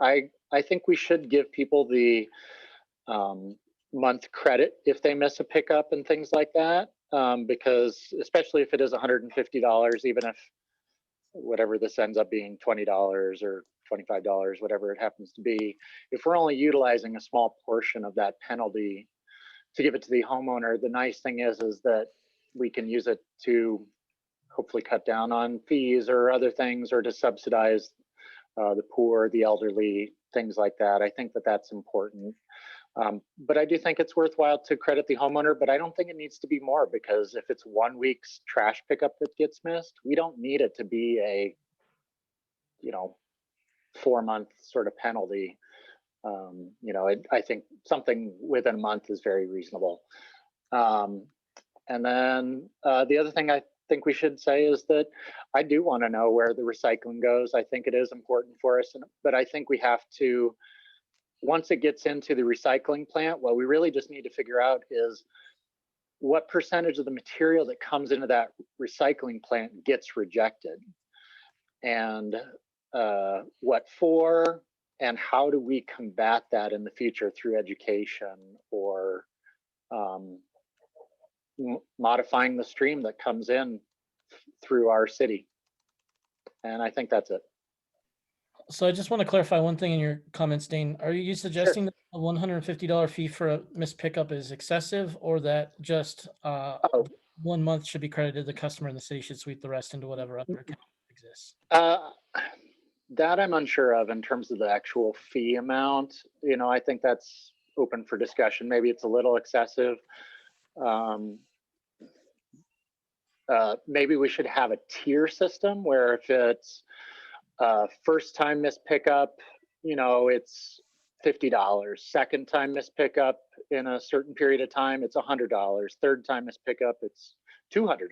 M: I think we should give people the month credit if they miss a pickup and things like that. Because especially if it is $150, even if whatever this ends up being $20 or $25, whatever it happens to be, if we're only utilizing a small portion of that penalty to give it to the homeowner, the nice thing is that we can use it to hopefully cut down on fees or other things, or to subsidize the poor, the elderly, things like that. I think that that's important. But I do think it's worthwhile to credit the homeowner, but I don't think it needs to be more, because if it's 1 week's trash pickup that gets missed, we don't need it to be a, you know, 4-month sort of penalty. You know, I think something within a month is very reasonable. And then the other thing I think we should say is that I do want to know where the recycling goes. I think it is important for us, but I think we have to, once it gets into the recycling plant, what we really just need to figure out is what percentage of the material that comes into that recycling plant gets rejected, and what for, and how do we combat that in the future through education or modifying the stream that comes in through our city. And I think that's it.
A: So I just want to clarify one thing in your comments, Dane. Are you suggesting that a $150 fee for a missed pickup is excessive, or that just 1 month should be credited to the customer and the city should sweep the rest into whatever other account exists?
M: That I'm unsure of in terms of the actual fee amount. You know, I think that's open for discussion. Maybe it's a little excessive. Maybe we should have a tier system where if it's first time missed pickup, you know, it's $50. Second time missed pickup in a certain period of time, it's $100. Third time missed pickup, it's $200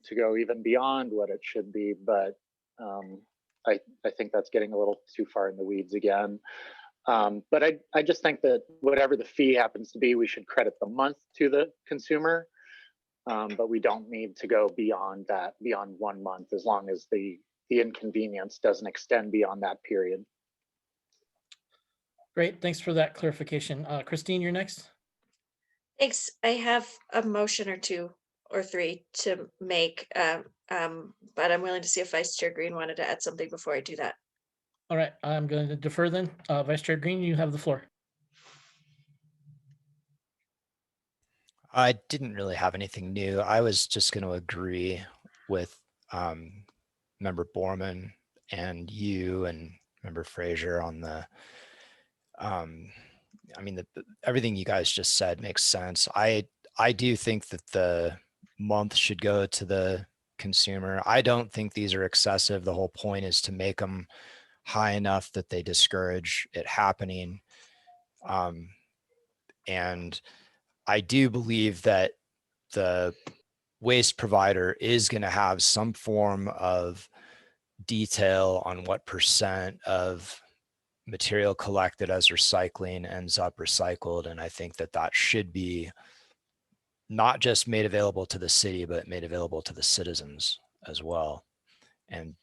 M: to go even beyond what it should be. But I think that's getting a little too far in the weeds again. But I just think that whatever the fee happens to be, we should credit the month to the consumer. But we don't need to go beyond that, beyond 1 month, as long as the inconvenience doesn't extend beyond that period.
A: Great, thanks for that clarification. Christine, you're next.
E: Thanks. I have a motion or 2 or 3 to make, but I'm willing to see if Vice Chair Green wanted to add something before I do that.
A: All right, I'm going to defer then. Vice Chair Green, you have the floor.
C: I didn't really have anything new. I was just going to agree with Member Borman and you and Member Frazier on the, I mean, everything you guys just said makes sense. I do think that the month should go to the consumer. I don't think these are excessive. The whole point is to make them high enough that they discourage it happening. And I do believe that the waste provider is going to have some form of detail on what percent of material collected as recycling ends up recycled. And I think that that should be not just made available to the city, but made available to the citizens as well. And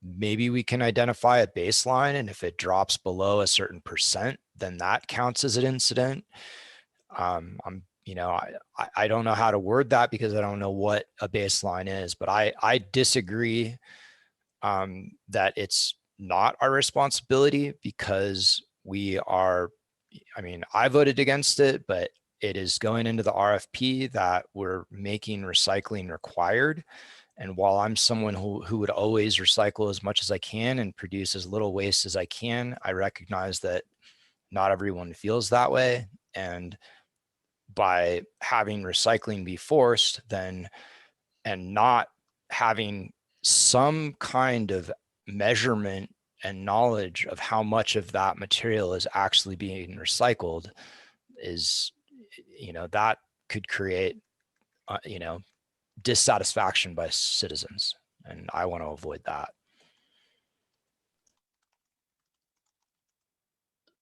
C: maybe we can identify a baseline, and if it drops below a certain percent, then that counts as an incident. I don't know how to word that because I don't know what a baseline is, but I disagree that it's not our responsibility, because we are, I voted against it, but it is going into the RFP that we're making recycling required. And while I'm someone who would always recycle as much as I can and produce as little waste as I can, I recognize that not everyone feels that way. And by having recycling be forced, then, and not having some kind of measurement and knowledge of how much of that material is actually being recycled, is, that could create, dissatisfaction by citizens. And I want to avoid that.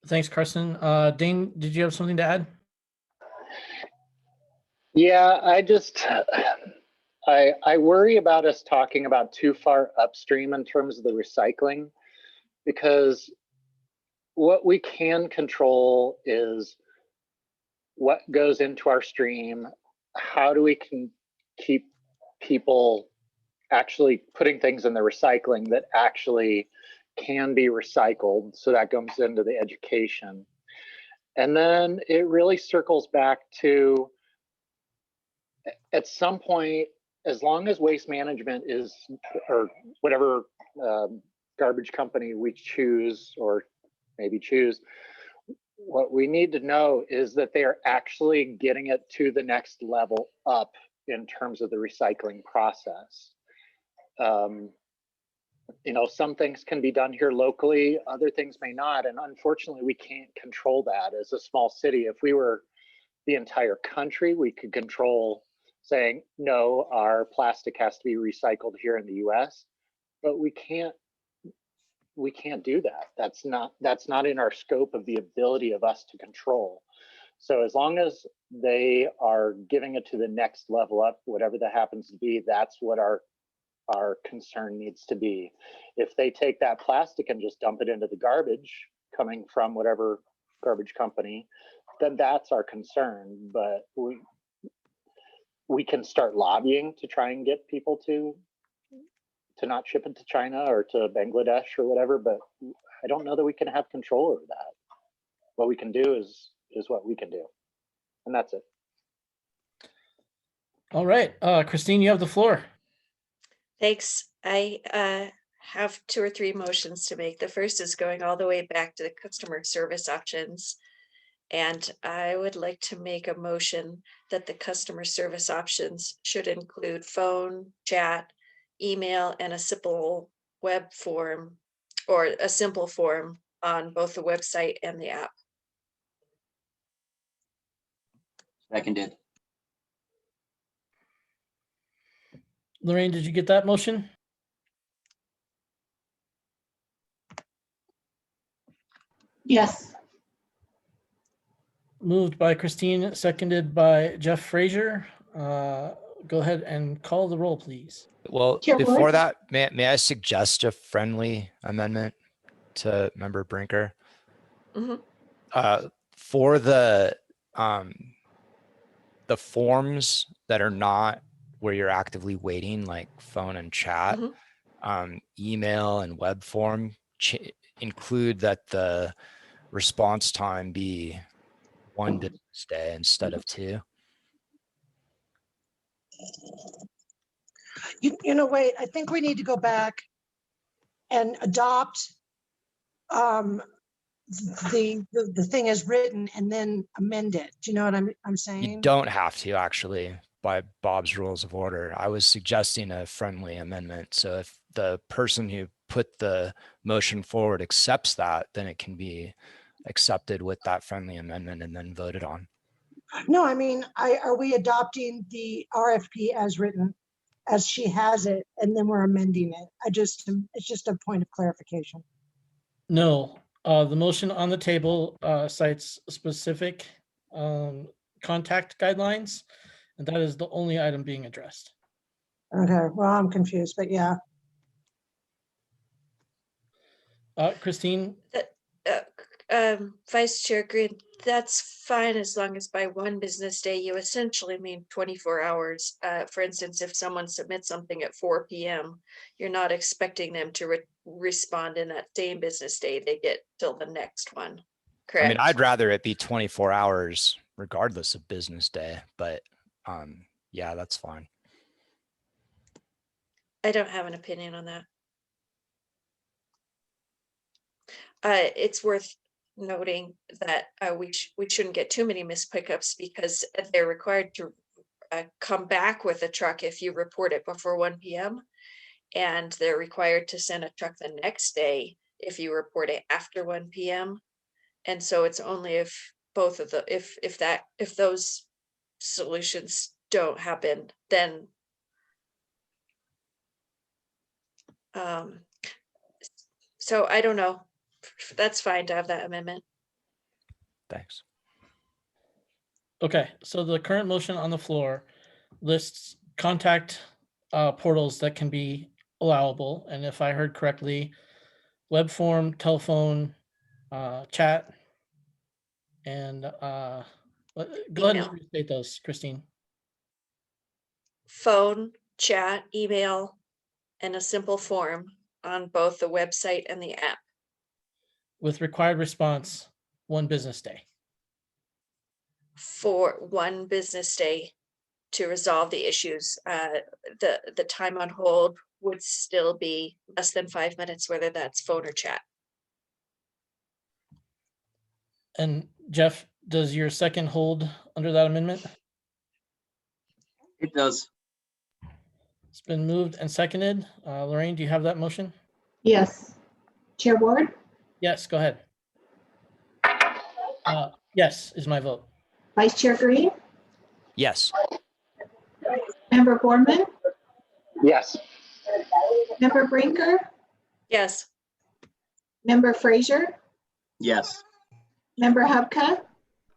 A: Thanks, Carson. Dane, did you have something to add?
M: Yeah, I worry about us talking about too far upstream in terms of the recycling, because what we can control is what goes into our stream. How do we can keep people actually putting things in the recycling that actually can be recycled? So that goes into the education. And then it really circles back to, at some point, as long as Waste Management is, or whatever garbage company we choose, or maybe choose, what we need to know is that they are actually getting it to the next level up in terms of the recycling process. Some things can be done here locally, other things may not. And unfortunately, we can't control that as a small city. If we were the entire country, we could control saying, no, our plastic has to be recycled here in the US, but we can't do that. That's not in our scope of the ability of us to control. So as long as they are giving it to the next level up, whatever that happens to be, that's what our concern needs to be. If they take that plastic and just dump it into the garbage coming from whatever garbage company, then that's our concern. But we can start lobbying to try and get people to not ship it to China or to Bangladesh or whatever, but I don't know that we can have control over that. What we can do is what we can do. And that's it.
A: All right, Christine, you have the floor.
E: Thanks. I have 2 or 3 motions to make. The first is going all the way back to the customer service options. And I would like to make a motion that the customer service options should include phone, chat, email, and a simple web form, or a simple form on both the website and the app.
G: Seconded.
A: Lorraine, did you get that motion?
B: Yes.
A: Moved by Christine, seconded by Jeff Frazier. Go ahead and call the roll, please.
C: Well,
B: Chairperson?
C: before that, may I suggest a friendly amendment to Member Brinker?
E: Mm-hmm.
C: For the forms that are not where you're actively waiting, like phone and chat, email and web form, include that the response time be 1 business day instead of 2.
L: Wait, I think we need to go back and adopt the thing as written and then amend it. Do you know what I'm saying?
C: You don't have to, actually, by Bob's rules of order. I was suggesting a friendly amendment. So if the person who put the motion forward accepts that, then it can be accepted with that friendly amendment and then voted on.
L: No, I mean, are we adopting the RFP as written as she has it, and then we're amending it. It's just a point of clarification.
A: No, the motion on the table cites specific contact guidelines, and that is the only item being addressed.
L: Okay, well, I'm confused, but yeah.
A: Christine,
E: Vice Chair Green, that's fine as long as by one business day, you essentially mean 24 hours. For instance, if someone submits something at 4 p.m., you're not expecting them to respond in that same business day. They get till the next one. Correct?
C: I mean, I'd rather it be 24 hours regardless of business day, but yeah, that's fine.
E: I don't have an opinion on that. It's worth noting that we shouldn't get too many missed pickups because they're required to come back with a truck if you report it before 1 p.m. and they're required to send a truck the next day if you report it after 1 p.m. And so it's only if both of the if those solutions don't happen, then so I don't know. That's fine to have that amendment.
C: Thanks.
A: okay, so the current motion on the floor lists contact portals that can be allowable, and if I heard correctly, web form, telephone, chat, and go ahead and
E: Email.
A: restate those, Christine.
E: Phone, chat, email, and a simple form on both the website and the app.
A: With required response, 1 business day.
E: For 1 business day to resolve the issues. The time on hold would still be less than 5 minutes, whether that's phone or chat.
A: And Jeff, does your second hold under that amendment?
G: It does.
A: It's been moved and seconded. Lorraine, do you have that motion?
B: Yes. Chair Ward,
A: Yes, go ahead. Yes is my vote.
B: Vice Chair Green,
C: Yes.
B: Member Boardman,
M: Yes.
B: Member Brinker,
E: Yes.
B: Member Frazier,
G: Yes.
B: Member Hubka,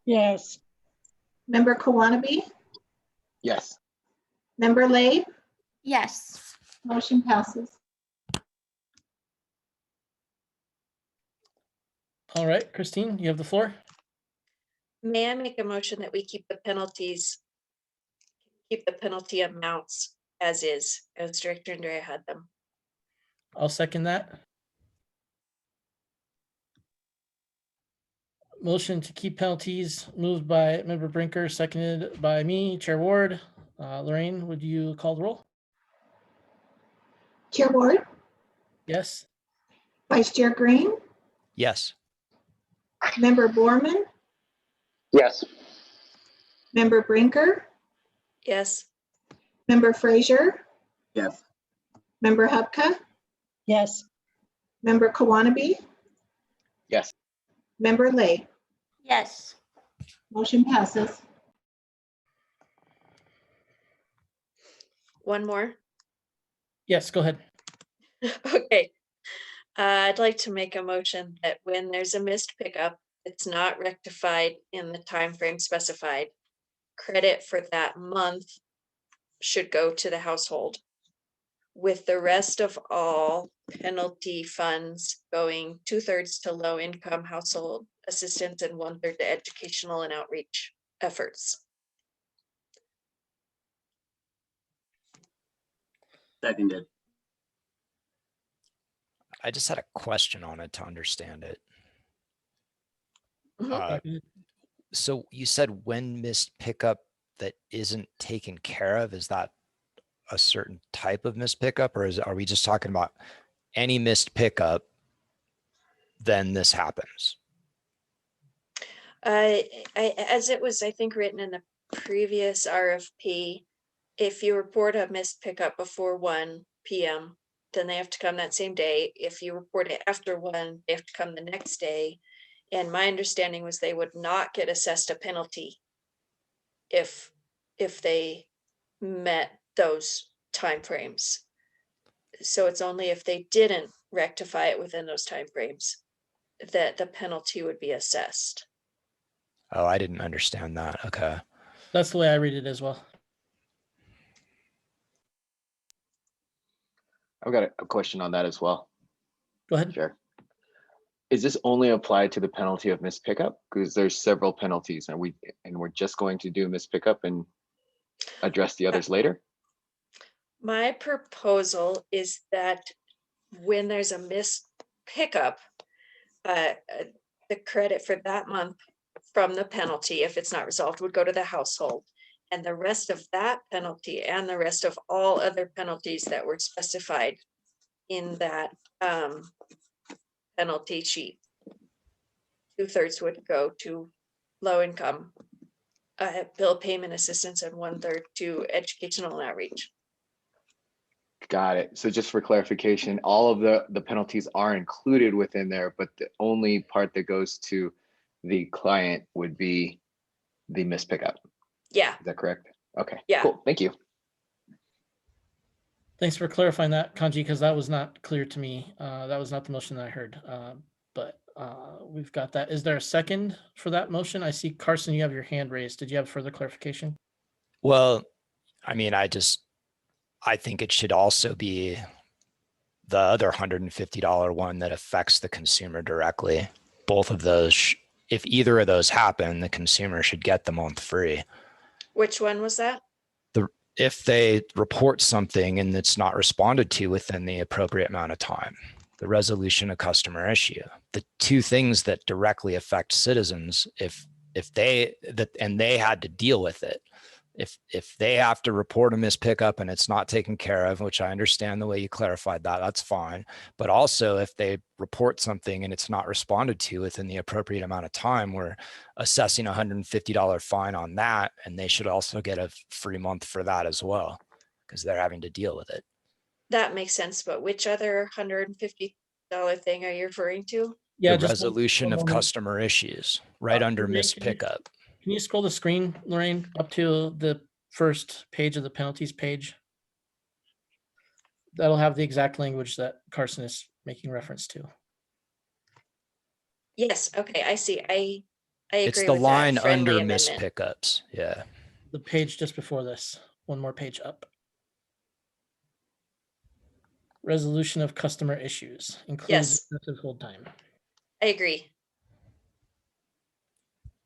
L: Yes.
B: Member Kawanabe,
K: Yes.
B: Member Lay,
F: Yes.
B: motion passes.
A: All right, Christine, you have the floor.
E: May I make a motion that we keep the penalty amounts as is, as Director Andrea had them?
A: I'll second that. Motion to keep penalties moved by Member Brinker, seconded by me, Chair Ward. Lorraine, would you call the roll?
B: Chair Ward,
A: Yes.
B: Vice Chair Green,
C: Yes.
B: Member Boardman,
M: Yes.
B: Member Brinker,
E: Yes.
B: Member Frazier,
G: Yes.
B: Member Hubka,
L: Yes.
B: Member Kawanabe,
K: Yes.
B: Member Lay,
F: Yes.
B: motion passes.
E: One more.
A: Yes, go ahead.
E: Okay. I'd like to make a motion that when there's a missed pickup, it's not rectified in the time frame specified. Credit for that month should go to the household, with the rest of all penalty funds going 2/3 to low-income household assistance and 1/3 to educational and outreach efforts.
G: Seconded.
C: I just had a question on it to understand it.
E: Mhm.
C: So you said when missed pickup that isn't taken care of, is that a certain type of missed pickup, or are we just talking about any missed pickup, then this happens?
E: As it was, I think, written in the previous RFP, if you report a missed pickup before 1 p.m., then they have to come that same day. If you report it after 1, they have to come the next day. And my understanding was they would not get assessed a penalty if they met those timeframes. So it's only if they didn't rectify it within those timeframes that the penalty would be assessed.
C: Oh, I didn't understand that. Okay.
A: That's the way I read it as well.
K: I've got a question on that as well.
A: Go ahead.
K: Sure. Is this only applied to the penalty of missed pickup? Because there's several penalties, and we're just going to do missed pickup and address the others later?
E: My proposal is that when there's a missed pickup, the credit for that month from the penalty, if it's not resolved, would go to the household. And the rest of that penalty and the rest of all other penalties that were specified in that penalty sheet, 2/3 would go to low income bill payment assistance and 1/3 to educational and outreach.
K: Got it. So just for clarification, all of the penalties are included within there, but the only part that goes to the client would be the missed pickup.
E: Yeah,
K: Is that correct? Okay.
E: Yeah.
K: Cool. Thank you.
A: Thanks for clarifying that, Kanji, because that was not clear to me. That was not the motion that I heard. But we've got that. Is there a second for that motion? I see Carson, you have your hand raised. Did you have further clarification?
C: Well, I mean, I think it should also be the other $150 one that affects the consumer directly. Both of those, if either of those happen, the consumer should get the month free.
E: which one was that?
C: If they report something and it's not responded to within the appropriate amount of time, the resolution of customer issue, the two things that directly affect citizens, if they had to deal with it, if they have to report a missed pickup and it's not taken care of, which I understand the way you clarified that, that's fine. But also if they report something and it's not responded to within the appropriate amount of time, we're assessing $150 fine on that. And they should also get a free month for that as well, because they're having to deal with it.
E: That makes sense, but which other $150 thing are you referring to?
A: Yeah,
C: The
A: just
C: resolution of
A: one moment.
C: customer issues right under
A: Lorraine,
C: missed
A: can you-
C: pickup.
A: Can you scroll the screen, Lorraine, up to the first page of the penalties page? That'll have the exact language that Carson is making reference to.
E: Yes, okay, I see. I agree
C: It's the
E: with that
C: line
E: friendly
C: under missed
E: amendment.
C: pickups. Yeah.
A: The page just before this, one more page up. Resolution of customer issues includes
E: Yes.
A: excessive hold time.
E: I agree.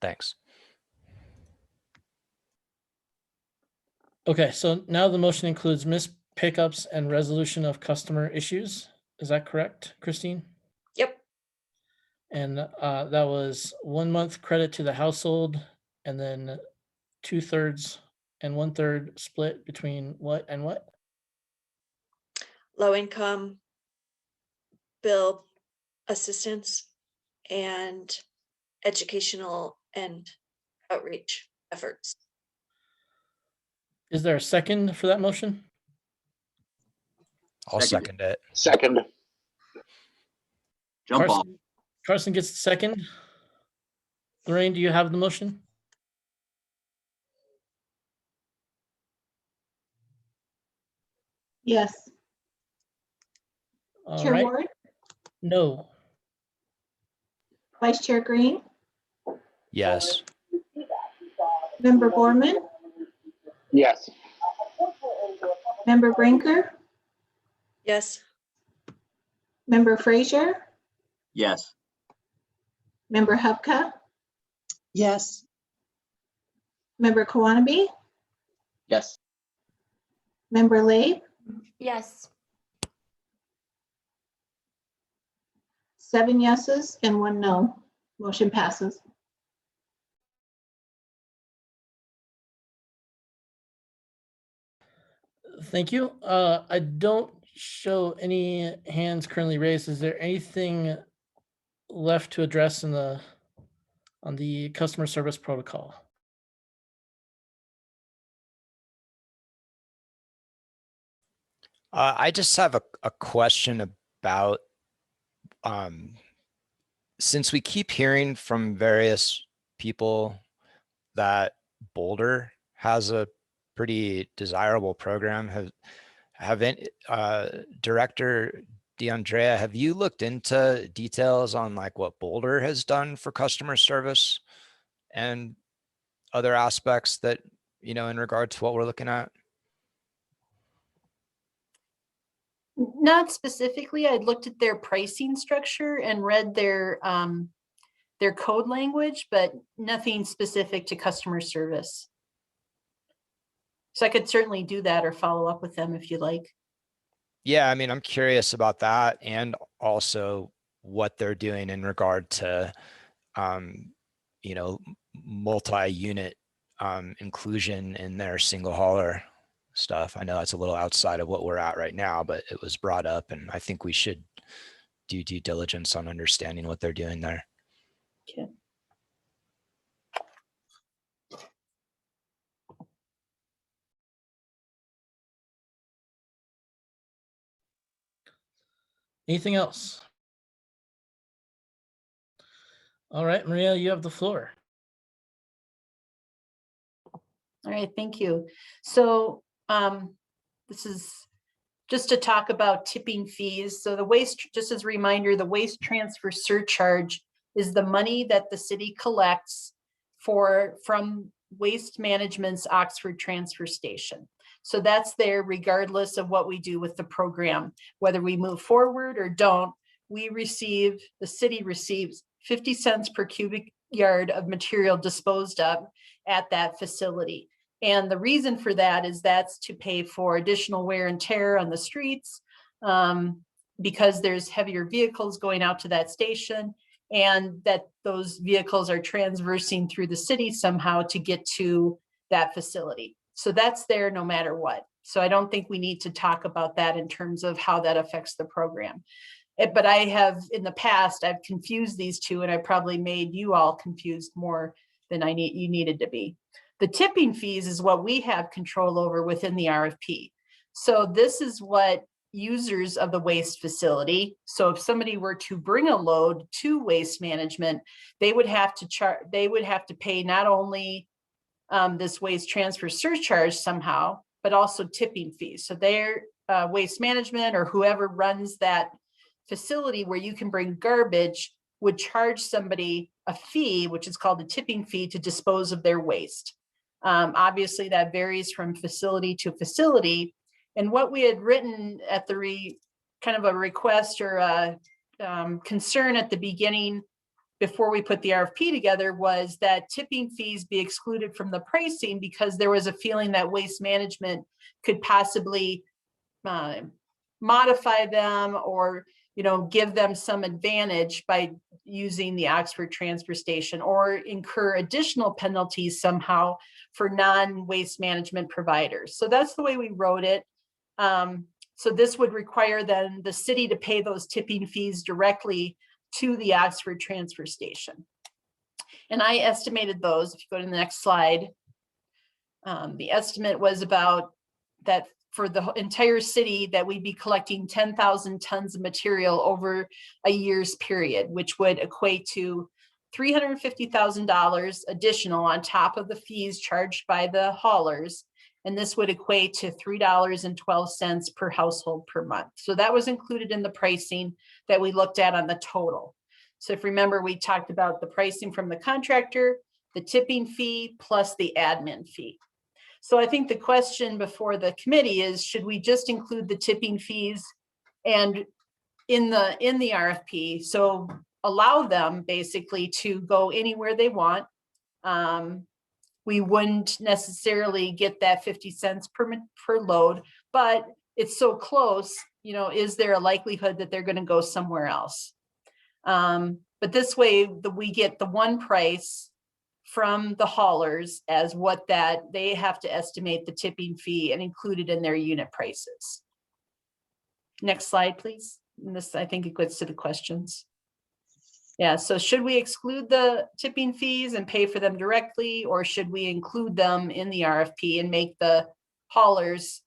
C: Thanks.
A: Okay, so now the motion includes missed pickups and resolution of customer issues. Is that correct, Christine?
E: Yep,
A: And that was 1 month credit to the household, and then 2/3 and 1/3 split between what and what?
E: low income bill assistance and educational and outreach efforts.
A: Is there a second for that motion?
C: I'll second it.
M: Second.
G: Jump off.
A: Carson gets the second. Lorraine, do you have the motion?
B: Yes.
A: All
B: Chair
A: right.
B: Ward,
A: No.
B: Vice Chair Green,
C: Yes.
B: Member Gorman,
M: Yes.
B: Member Brinker,
E: Yes,
B: Member Frazier,
G: Yes.
B: Member Hubka,
L: Yes.
B: Member Kawanabe,
K: Yes.
B: Member Lay,
F: Yes.
B: 7 yeses and 1 no. Motion passes.
A: Thank you. I don't show any hands currently raised. Is there anything left to address on the customer service protocol?
C: I just have a question about, since we keep hearing from various people that Boulder has a pretty desirable program, Director DeAndrea, have you looked into details on like what Boulder has done for customer service and other aspects that, you know, in regard to what we're looking at?
J: Not specifically. I looked at their pricing structure and read their code language, but nothing specific to customer service. So I could certainly do that or follow up with them if you like.
C: Yeah, I mean, I'm curious about that, and also what they're doing in regard to, you know, multi-unit inclusion in their single hauler stuff. I know that's a little outside of what we're at right now, but it was brought up, and I think we should do due diligence on understanding what they're doing there.
J: Okay.
A: Anything else? All right, Maria, you have the floor.
J: All right, thank you. So this is just to talk about tipping fees. So the waste, just as a reminder, the waste transfer surcharge is the money that the city collects from Waste Management's Oxford Transfer Station. So that's there regardless of what we do with the program, whether we move forward or don't. The city receives 50 cents per cubic yard of material disposed of at that facility. And the reason for that is that's to pay for additional wear and tear on the streets, because there's heavier vehicles going out to that station, and that those vehicles are transversing through the city somehow to get to that facility. So that's there no matter what. So I don't think we need to talk about that in terms of how that affects the program. But I have, in the past, I've confused these two, and I probably made you all confused more than you needed to be. The tipping fees is what we have control over within the RFP. So this is what users of the waste facility, so if somebody were to bring a load to Waste Management, they would have to pay not only this waste transfer surcharge somehow, but also tipping fees. So their Waste Management or whoever runs that facility where you can bring garbage would charge somebody a fee, which is called a tipping fee, to dispose of their waste. Obviously that varies from facility to facility. And what we had written at the kind of a request or a concern at the beginning before we put the RFP together was that tipping fees be excluded from the pricing, because there was a feeling that Waste Management could possibly modify them or, you know, give them some advantage by using the Oxford Transfer Station, or incur additional penalties somehow for non-Waste Management providers. So that's the way we wrote it. So this would require then the city to pay those tipping fees directly to the Oxford Transfer Station. And I estimated those, if you go to the next slide, the estimate was about that for the entire city that we'd be collecting 10,000 tons of material over a year's period, which would equate to $350,000 additional on top of the fees charged by the haulers. And this would equate to $3.12 per household per month. So that was included in the pricing that we looked at on the total. So if you remember, we talked about the pricing from the contractor, the tipping fee, plus the admin fee. So I think the question before the committee is, should we just include the tipping fees and in the RFP? So allow them basically to go anywhere they want. We wouldn't necessarily get that 50 cents per load, but it's so close, you know, is there a likelihood that they're going to go somewhere else? But this way we get the one price from the haulers as what that they have to estimate the tipping fee and include it in their unit prices. Next slide, please. And this, I think it gets to the questions. Yeah, so should we exclude the tipping fees and pay for them directly, or should we include them in the RFP and make the haulers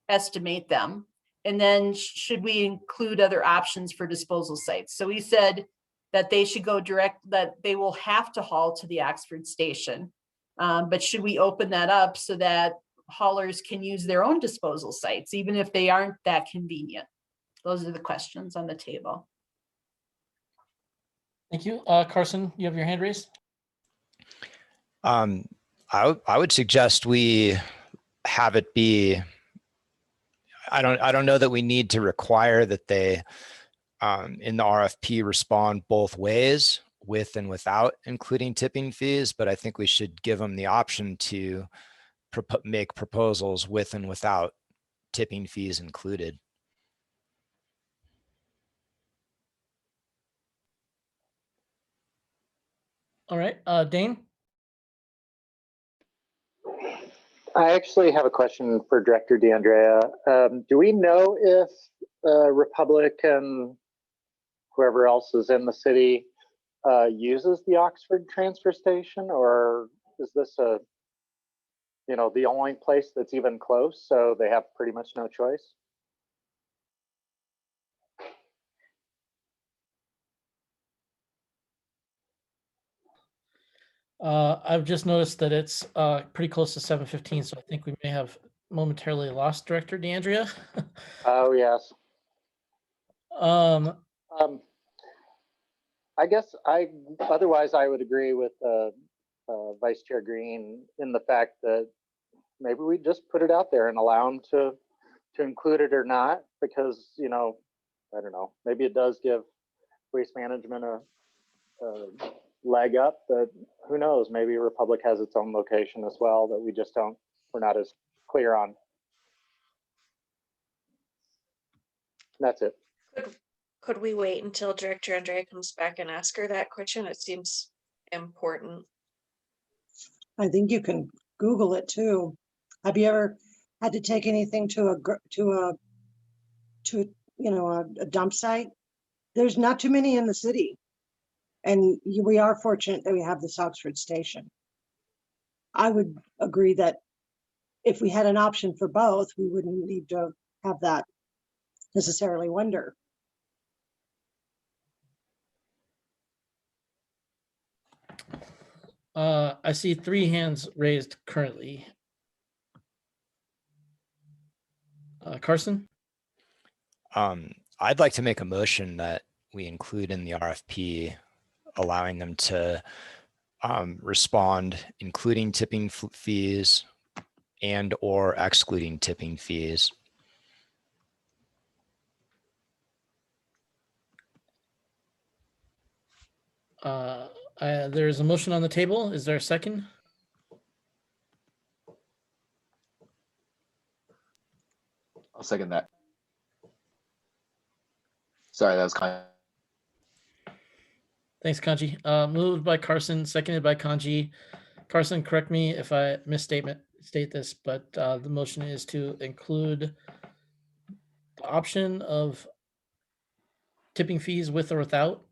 J: estimate them? And then should we include other options for disposal sites? So we said that they should go direct, that they will have to haul to the Oxford station. But should we open that up so that haulers can use their own disposal sites, even if they aren't that convenient? Those are the questions on the table.
A: Thank you. Carson, you have your hand raised?
C: I would suggest we have it be, I don't know that we need to require that they in the RFP respond both ways, with and without including tipping fees, but I think we should give them the option to make proposals with and without tipping fees included.
A: All right, Dane?
M: I actually have a question for Director DeAndrea. Do we know if Republic and whoever else is in the city uses the Oxford transfer station, or is this the only place that's even close, so they have pretty much no choice?
A: I've just noticed that it's pretty close to 7:15, so I think we may have momentarily lost Director DeAndrea.
M: Oh, yes. I guess otherwise I would agree with Vice Chair Green in the fact that maybe we just put it out there and allow them to include it or not, because, I don't know, maybe it does give waste management a leg up, but who knows, maybe Republic has its own location as well that we're not as clear on. That's it.
E: Could we wait until Director Andrea comes back and ask her that question? It seems important.
L: I think you can Google it too. Have you ever had to take anything to a dump site? There's not too many in the city. And we are fortunate that we have this Oxford station. I would agree that if we had an option for both, we wouldn't need to have that necessarily wonder.
A: I see 3 hands raised currently. Carson?
C: I'd like to make a motion that we include in the RFP, allowing them to respond, including tipping fees and or excluding tipping fees.
A: There's a motion on the table. Is there a second?
K: I'll second that. Sorry, that was kind of.
A: Thanks, Kanji. Moved by Carson, seconded by Kanji. Carson, correct me if I state this, but the motion is to include the option of tipping fees with or without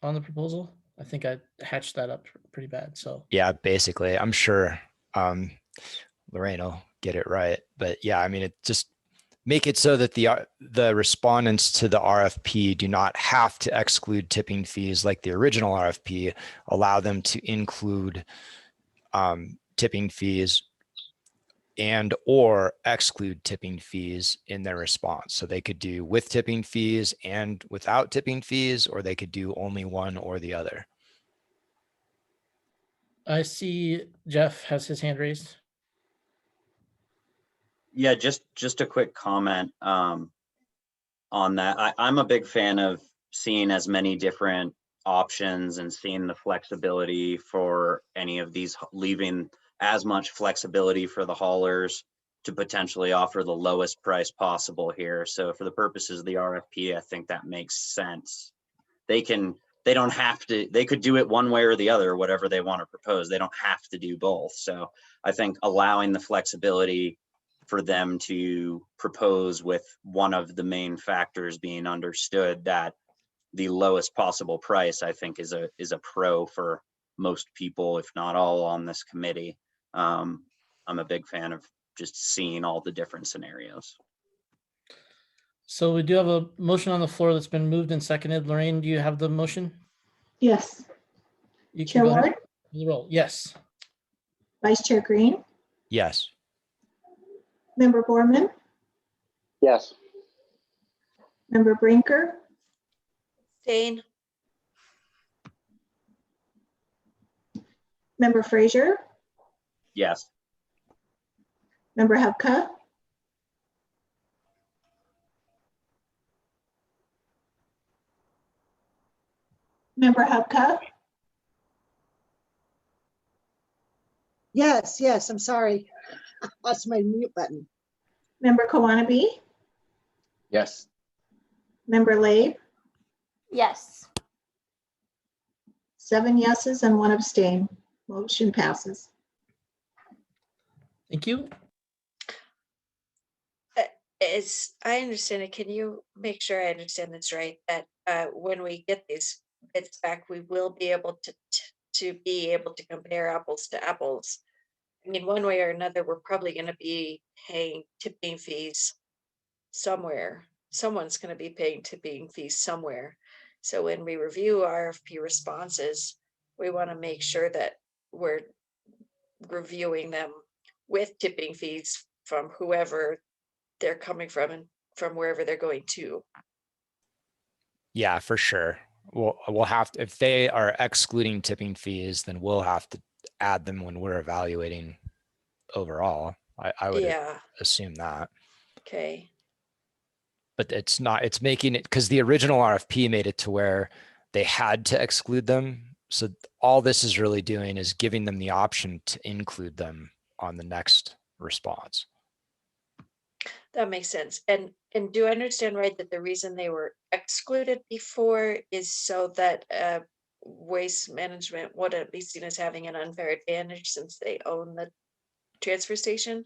A: on the proposal. I think I hatched that up pretty bad. So
C: Yeah, basically, I'm sure Lorraine will get it right. But yeah, I mean, it just make it so that the respondents to the RFP do not have to exclude tipping fees like the original RFP. Allow them to include tipping fees and or exclude tipping fees in their response. So they could do with tipping fees and without tipping fees, or they could do only one or the other.
A: I see Jeff has his hand raised.
N: Yeah, just a quick comment on that. I'm a big fan of seeing as many different options and seeing the flexibility for any of these, leaving as much flexibility for the haulers to potentially offer the lowest price possible here. So for the purposes of the RFP, I think that makes sense. They don't have to, they could do it one way or the other, whatever they want to propose. They don't have to do both. So I think allowing the flexibility for them to propose with one of the main factors being understood that the lowest possible price, I think is a pro for most people, if not all on this committee. I'm a big fan of just seeing all the different scenarios.
A: So we do have a motion on the floor that's been moved and seconded. Lorraine, do you have the motion?
B: Yes.
A: You
B: Chair
A: can go ahead.
B: Ward,
A: The roll. Yes.
B: Vice Chair Green,
C: Yes.
B: Member Borman,
M: Yes.
B: Member Brinker,
E: Abstain.
B: Member Frazier,
N: Yes.
B: Member Hubka, Member Hubka,
L: Yes, yes, I'm sorry. I lost my mute button.
B: Member Kawanabee,
K: Yes.
B: Member Labe,
F: Yes.
B: 7 yeses and 1 abstain. Motion passes.
A: Thank you.
E: I understand it, can you make sure I understand this right? That when we get these bids back, we will be able to be able to compare apples to apples. I mean, one way or another, we're probably going to be paying tipping fees somewhere. Someone's going to be paying tipping fees somewhere. So when we review RFP responses, we want to make sure that we're reviewing them with tipping fees from whoever they're coming from and from wherever they're going to.
C: Yeah, for sure. We'll have to, if they are excluding tipping fees, then we'll have to add them when we're evaluating overall. I would
E: Yeah,
C: assume that,
E: okay.
C: but it's not, it's making it, because the original RFP made it to where they had to exclude them. So all this is really doing is giving them the option to include them on the next response.
E: That makes sense. And do I understand right that the reason they were excluded before is so that waste management wouldn't be seen as having an unfair advantage since they own the transfer station?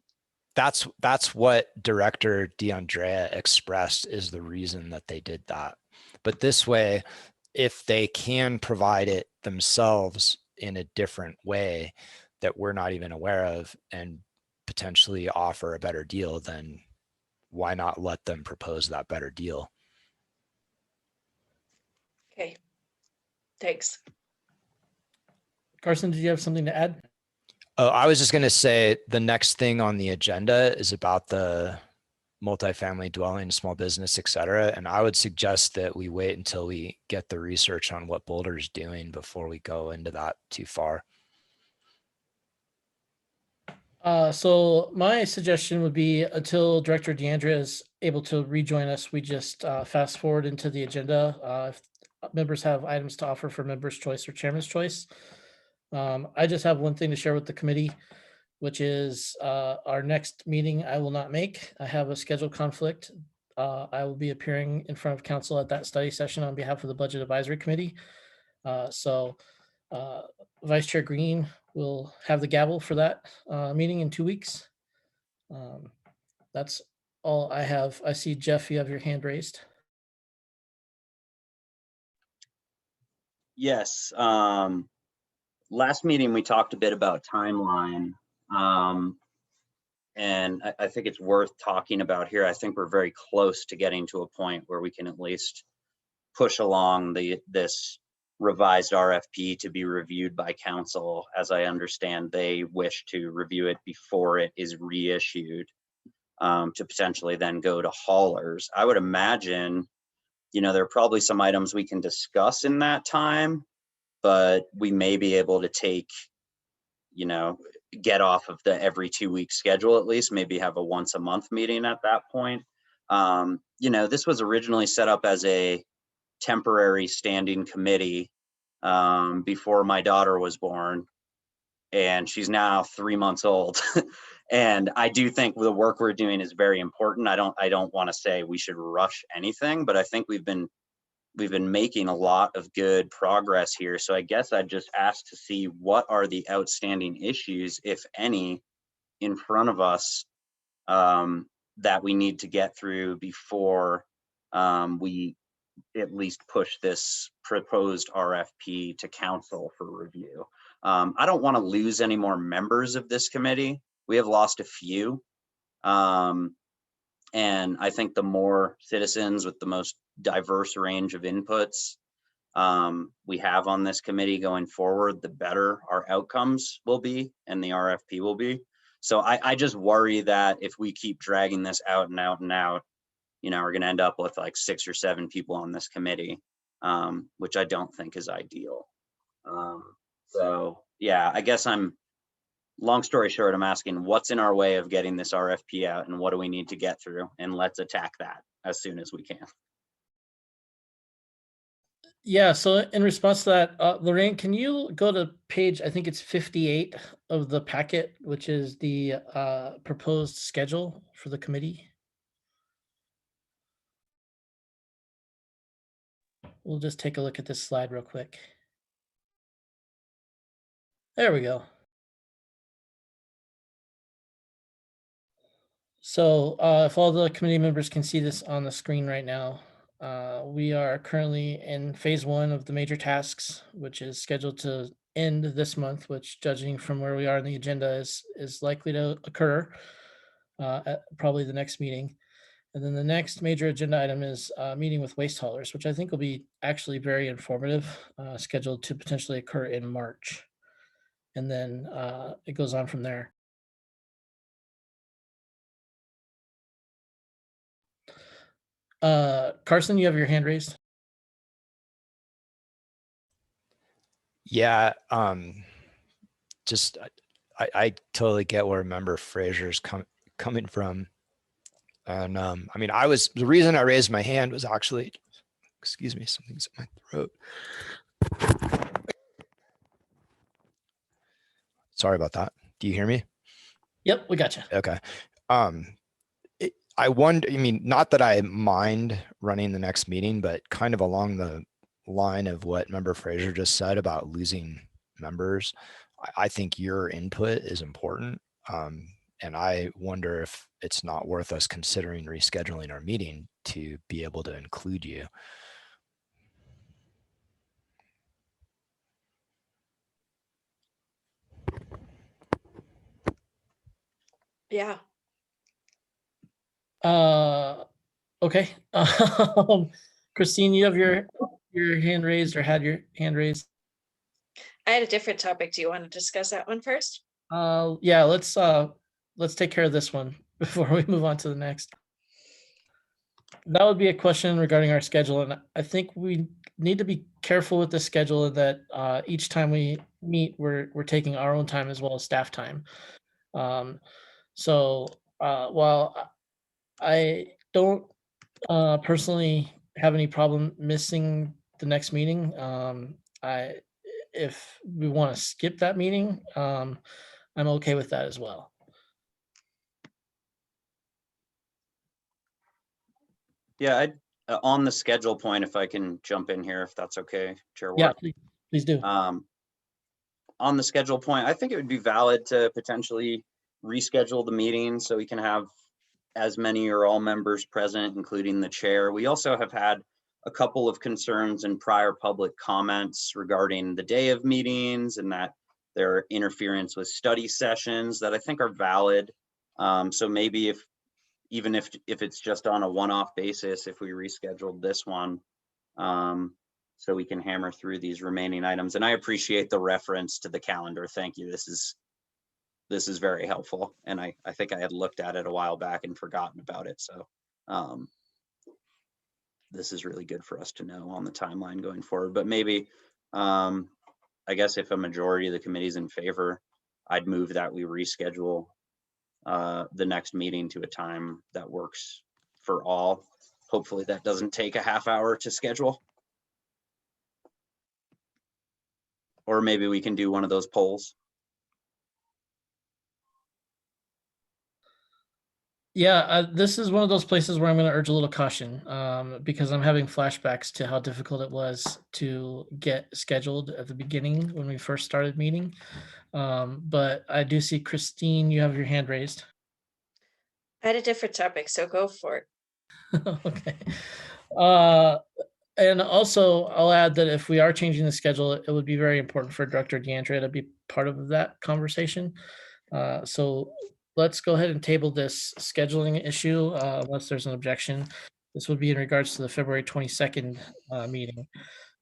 C: That's what Director DeAndrea expressed is the reason that they did that. But this way, if they can provide it themselves in a different way that we're not even aware of and potentially offer a better deal, then why not let them propose that better deal?
E: Okay, thanks.
A: Carson, did you have something to add?
C: Oh, I was just going to say the next thing on the agenda is about the multifamily dwelling, small business, et cetera. And I would suggest that we wait until we get the research on what Boulder's doing before we go into that too far.
A: So my suggestion would be until Director DeAndrea is able to rejoin us, we just fast forward into the agenda. If members have items to offer for members' choice or chairman's choice. I just have one thing to share with the committee, which is our next meeting I will not make. I have a scheduled conflict. I will be appearing in front of council at that study session on behalf of the Budget Advisory Committee. So Vice Chair Green will have the gavel for that meeting in 2 weeks. That's all I have. I see Jeff, you have your hand raised.
N: Yes. Last meeting, we talked a bit about timeline. And I think it's worth talking about here. I think we're very close to getting to a point where we can at least push along this revised RFP to be reviewed by council. As I understand, they wish to review it before it is reissued to potentially then go to haulers. I would imagine, there are probably some items we can discuss in that time, but we may be able to take, get off of the every 2 week schedule, at least maybe have a once a month meeting at that point. This was originally set up as a temporary standing committee before my daughter was born, and she's now 3 months old. And I do think the work we're doing is very important. I don't want to say we should rush anything, but I think we've been making a lot of good progress here. So I guess I'd just ask to see what are the outstanding issues, if any, in front of us that we need to get through before we at least push this proposed RFP to council for review. I don't want to lose any more members of this committee. We have lost a few. And I think the more citizens with the most diverse range of inputs we have on this committee going forward, the better our outcomes will be and the RFP will be. So I just worry that if we keep dragging this out and out and out, you know, we're going to end up with like 6 or 7 people on this committee, which I don't think is ideal. So yeah, I guess long story short, I'm asking what's in our way of getting this RFP out and what do we need to get through? And let's attack that as soon as we can.
A: Yeah, so in response to that, Lorraine, can you go to page, I think it's 58 of the packet, which is the proposed schedule for the committee? We'll just take a look at this slide real quick. There we go. So if all the committee members can see this on the screen right now, we are currently in phase 1 of the major tasks, which is scheduled to end this month, which, judging from where we are in the agenda, is likely to occur at probably the next meeting. And then the next major agenda item is a meeting with waste haulers, which I think will be actually very informative, scheduled to potentially occur in March. And then it goes on from there. Carson, you have your hand raised.
C: Yeah, just I totally get where Member Fraser's coming from. And I mean, the reason I raised my hand was actually, excuse me, something's in my throat. Sorry about that. Do you hear me?
A: Yep, we got you.
C: Okay. I wonder, I mean, not that I mind running the next meeting, but kind of along the line of what Member Fraser just said about losing members, I think your input is important. And I wonder if it's not worth us considering rescheduling our meeting to be able to include you.
E: Yeah.
A: Okay. Christine, you have your hand raised, or had your hand raised.
E: I had a different topic. Do you want to discuss that one first?
A: Yeah, let's take care of this one before we move on to the next. That would be a question regarding our schedule, and I think we need to be careful with the schedule, and that each time we meet, we're taking our own time as well as staff time. So while I don't personally have any problem missing the next meeting, if we want to skip that meeting, I'm okay with that as well.
N: Yeah, on the schedule point, if I can jump in here, if that's okay, Chair Ward.
A: Yeah, please do.
N: On the schedule point, I think it would be valid to potentially reschedule the meeting so we can have as many or all members present, including the chair. We also have had a couple of concerns in prior public comments regarding the day of meetings and that their interference with study sessions that I think are valid. So maybe even if it's just on a one-off basis, if we rescheduled this one, so we can hammer through these remaining items. And I appreciate the reference to the calendar. Thank you. This is very helpful. And I think I had looked at it a while back and forgotten about it. So this is really good for us to know on the timeline going forward. But maybe, I guess if a majority of the committee is in favor, I'd move that we reschedule the next meeting to a time that works for all. Hopefully that doesn't take a half hour to schedule. Or maybe we can do one of those polls.
A: Yeah, this is one of those places where I'm going to urge a little caution, because I'm having flashbacks to how difficult it was to get scheduled at the beginning when we first started meeting. But I do see, Christine, you have your hand raised.
E: I had a different topic, so go for it.
A: Okay. And also, I'll add that if we are changing the schedule, it would be very important for Director DeAndrea to be part of that conversation. So let's go ahead and table this scheduling issue unless there's an objection. This would be in regards to the February 22nd meeting.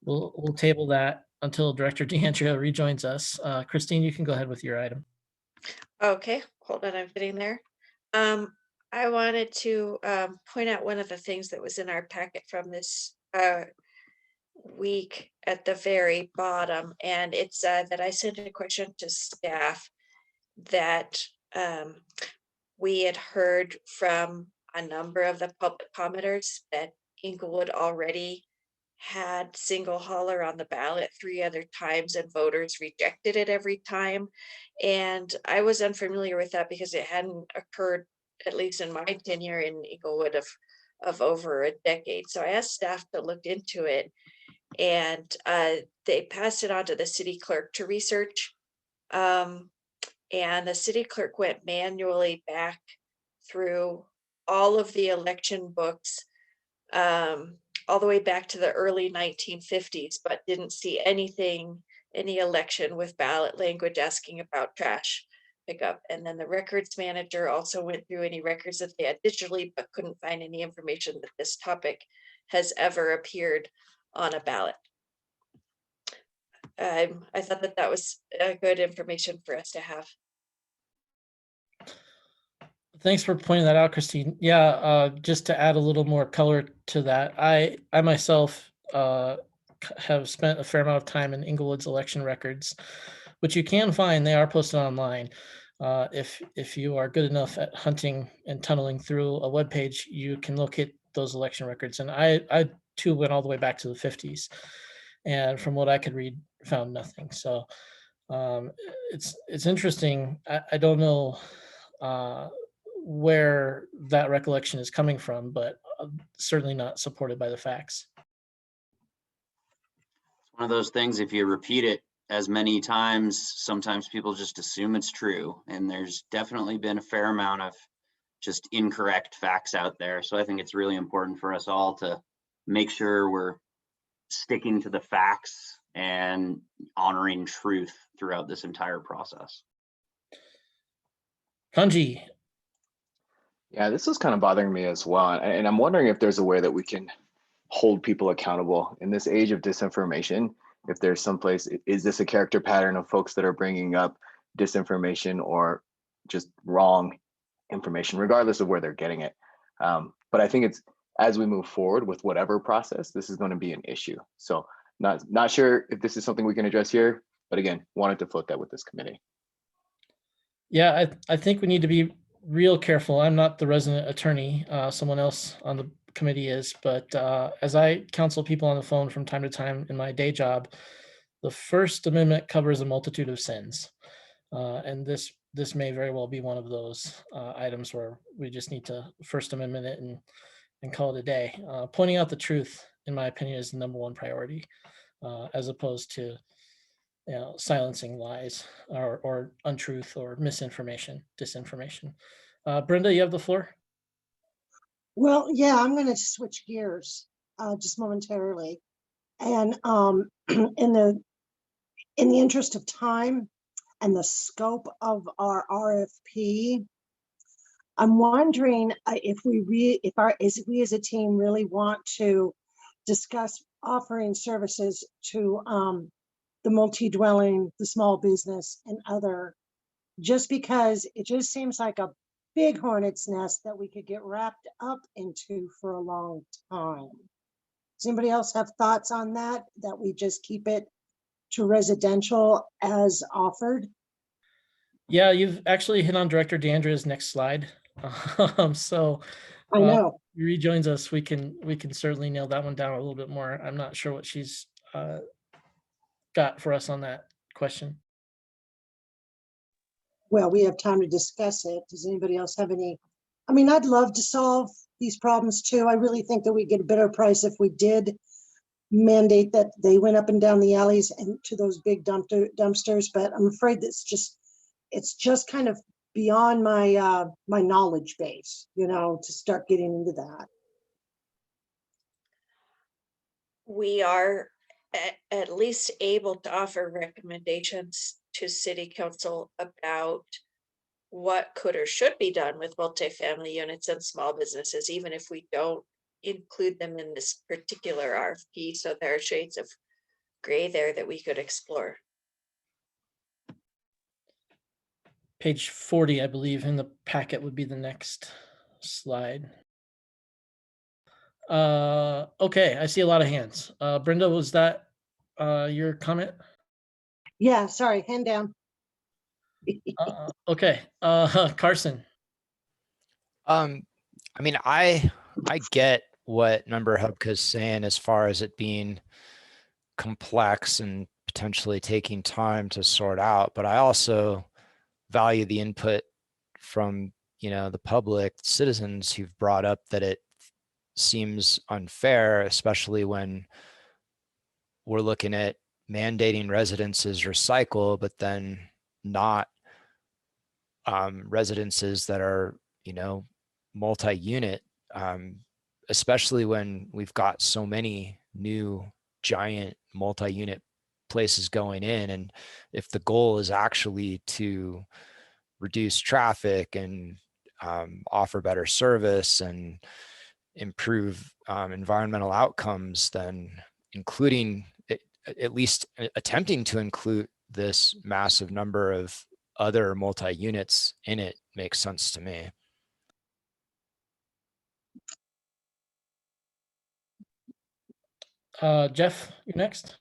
A: We'll table that until Director DeAndrea rejoins us. Christine, you can go ahead with your item.
E: Okay, hold on, I'm getting there. I wanted to point out one of the things that was in our packet from this week at the very bottom, and it's that I sent a question to staff that we had heard from a number of the public commenters that Inglewood already had single hauler on the ballot 3 other times and voters rejected it every time. And I was unfamiliar with that because it hadn't occurred, at least in my tenure in Inglewood, of over a decade. So I asked staff to look into it, and they passed it on to the city clerk to research. And the city clerk went manually back through all of the election books, all the way back to the early 1950s, but didn't see any election with ballot language asking about trash pickup. And then the records manager also went through any records that they had digitally, but couldn't find any information that this topic has ever appeared on a ballot. I thought that that was good information for us to have.
A: Thanks for pointing that out, Christine. Yeah, just to add a little more color to that, I myself have spent a fair amount of time in Inglewood's election records, which you can find. They are posted online. If you are good enough at hunting and tunneling through a web page, you can locate those election records. And I too went all the way back to the 50s, and from what I could read, found nothing. So it's interesting. I don't know where that recollection is coming from, but certainly not supported by the facts.
N: One of those things, if you repeat it as many times, sometimes people just assume it's true. And there's definitely been a fair amount of just incorrect facts out there. So I think it's really important for us all to make sure we're sticking to the facts and honoring truth throughout this entire process.
A: Kanji.
K: Yeah, this is kind of bothering me as well. And I'm wondering if there's a way that we can hold people accountable in this age of disinformation. If there's some place, is this a character pattern of folks that are bringing up disinformation or just wrong information, regardless of where they're getting it? But I think it's, as we move forward with whatever process, this is going to be an issue. So not sure if this is something we can address here, but again, wanted to float that with this committee.
A: Yeah, I think we need to be real careful. I'm not the resident attorney. Someone else on the committee is, but as I counsel people on the phone from time to time in my day job, the First Amendment covers a multitude of sins. And this may very well be one of those items where we just need to First Amendment it and call it a day. Pointing out the truth, in my opinion, is the #1 priority, as opposed to silencing lies or untruth or misinformation, disinformation. Brenda, you have the floor.
L: Well, yeah, I'm going to switch gears just momentarily. And in the interest of time and the scope of our RFP, I'm wondering if we as a team really want to discuss offering services to the multi-dwelling, the small business, and other, just because it just seems like a big hornet's nest that we could get wrapped up into for a long time. Does anybody else have thoughts on that we just keep it to residential as offered?
A: Yeah, you've actually hit on Director DeAndrea's next slide. So
L: I know.
A: he rejoins us, we can certainly nail that one down a little bit more. I'm not sure what she's got for us on that question.
L: Well, we have time to discuss it. Does anybody else have any? I mean, I'd love to solve these problems too. I really think that we get a better price if we did mandate that they went up and down the alleys and to those big dumpsters, but I'm afraid it's just kind of beyond my my knowledge base, to start getting into that.
E: We are at least able to offer recommendations to City Council about what could or should be done with multifamily units and small businesses, even if we don't include them in this particular RFP. So there are shades of gray there that we could explore.
A: Page 40, I believe, in the packet would be the next slide. Okay, I see a lot of hands. Brenda, was that your comment?
L: Yeah, sorry, hand down.
A: Okay, Carson.
C: I mean, I get what Member Hubka's saying as far as it being complex and potentially taking time to sort out, but I also value the input from, you know, the public citizens who've brought up that it seems unfair, especially when we're looking at mandating residences recycle, but then not residences that are, you know, multi-unit, especially when we've got so many new giant multi-unit places going in. And if the goal is actually to reduce traffic and offer better service and improve environmental outcomes, then including at least attempting to include this massive number of other multi-units in it makes sense to me.
A: Jeff, you next.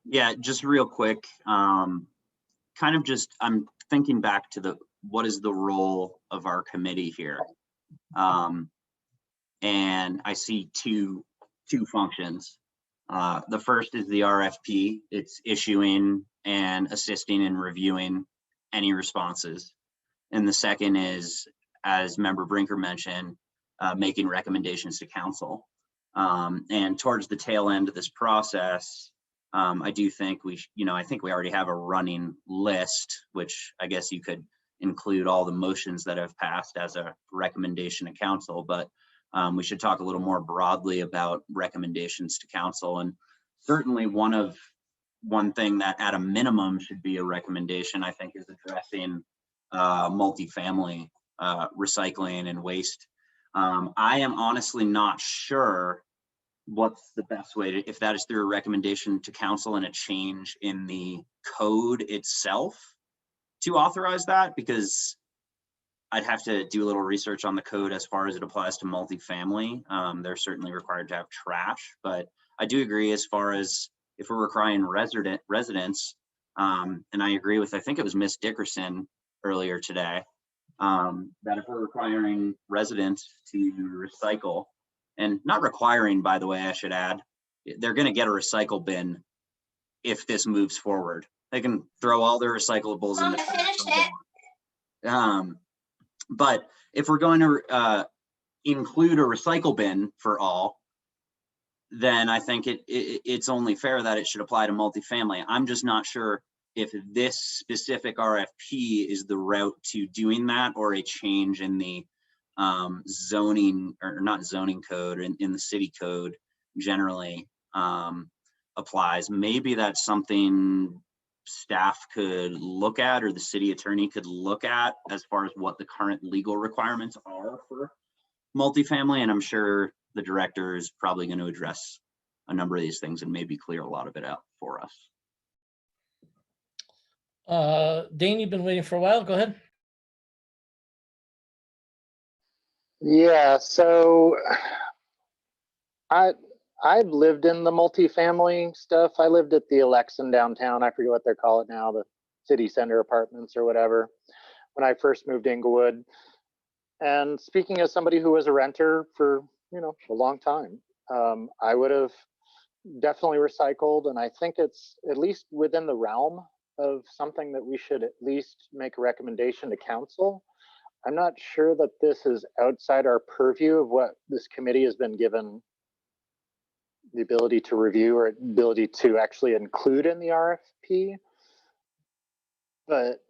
G: Yeah, just real quick, kind of just, I'm thinking back to what is the role of our committee here? And I see two functions. The first is the RFP. It's issuing and assisting in reviewing any responses. And the second is, as Member Brinker mentioned, making recommendations to council. And towards the tail end of this process, I do think I think we already have a running list, which I guess you could include all the motions that have passed as a recommendation to council, but we should talk a little more broadly about recommendations to council. And certainly one thing that at a minimum should be a recommendation, I think, is addressing multifamily recycling and waste. I am honestly not sure what's the best way to, if that is through a recommendation to council and a change in the code itself to authorize that, because I'd have to do a little research on the code as far as it applies to multifamily. They're certainly required to have trash, but I do agree as far as if we're requiring residents, and I agree with, I think it was Miss Dickerson earlier today, that if we're requiring residents to recycle, and not requiring, by the way, I should add, they're going to get a recycle bin if this moves forward. They can throw all their recyclables in the trash. But if we're going to include a recycle bin for all, then I think it's only fair that it should apply to multifamily. I'm just not sure if this specific RFP is the route to doing that, or a change in the zoning, or not zoning code, in the city code generally applies. Maybe that's something staff could look at, or the city attorney could look at, as far as what the current legal requirements are for multifamily. And I'm sure the director is probably going to address a number of these things and maybe clear a lot of it out for us.
A: Dane, you've been waiting for a while. Go ahead.
M: Yeah, so I've lived in the multifamily stuff. I lived at the Alexan downtown. I forget what they call it now, the city center apartments or whatever, when I first moved to Inglewood. And speaking as somebody who was a renter for, a long time, I would have definitely recycled. And I think it's at least within the realm of something that we should at least make a recommendation to council. I'm not sure that this is outside our purview of what this committee has been given the ability to review, or ability to actually include in the RFP. But,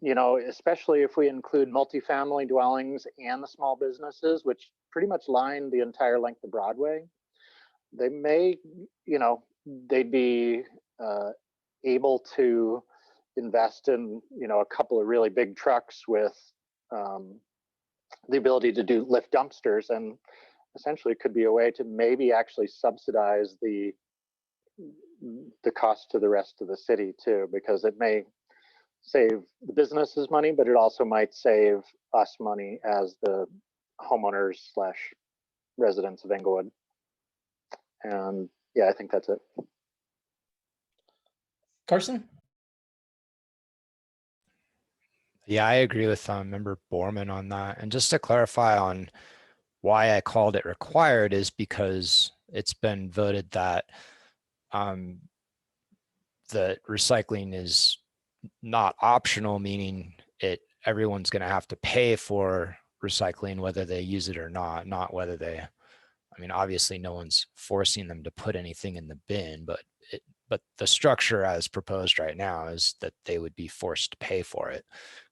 M: especially if we include multifamily dwellings and the small businesses, which pretty much line the entire length of Broadway, they may, they'd be able to invest in, a couple of really big trucks with the ability to do lift dumpsters, and essentially it could be a way to maybe actually subsidize the cost to the rest of the city too, because it may save the businesses money, but it also might save us money as the homeowners slash residents of Englewood. And yeah, I think that's it.
A: Carson?
C: Yeah, I agree with Member Borman on that. And just to clarify on why I called it required is because it's been voted that that recycling is not optional, meaning everyone's going to have to pay for recycling whether they use it or not whether they, I mean, obviously no one's forcing them to put anything in the bin, but the structure as proposed right now is that they would be forced to pay for it.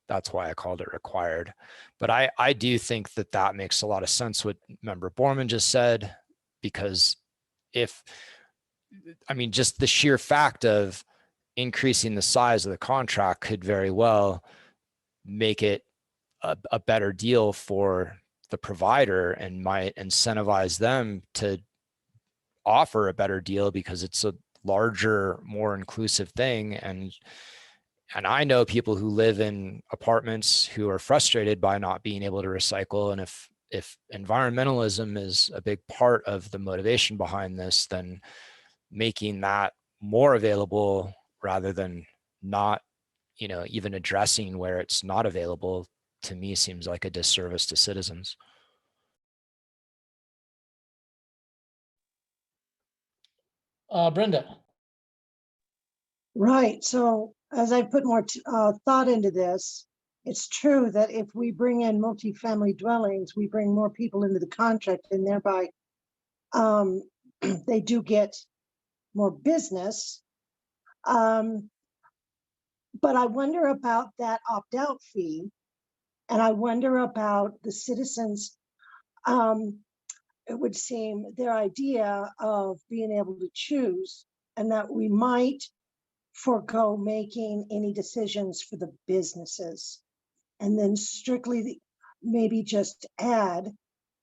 C: That's why I called it required. But I do think that that makes a lot of sense what Member Borman just said, because just the sheer fact of increasing the size of the contract could very well make it a better deal for the provider and might incentivize them to offer a better deal because it's a larger, more inclusive thing. And I know people who live in apartments who are frustrated by not being able to recycle. And if environmentalism is a big part of the motivation behind this, then making that more available rather than not, even addressing where it's not available, to me seems like a disservice to citizens.
A: Brenda?
L: Right. So as I put more thought into this, it's true that if we bring in multifamily dwellings, we bring more people into the contract, and thereby they do get more business. But I wonder about that opt-out fee, and I wonder about the citizens. It would seem their idea of being able to choose, and that we might forego making any decisions for the businesses, and then strictly maybe just add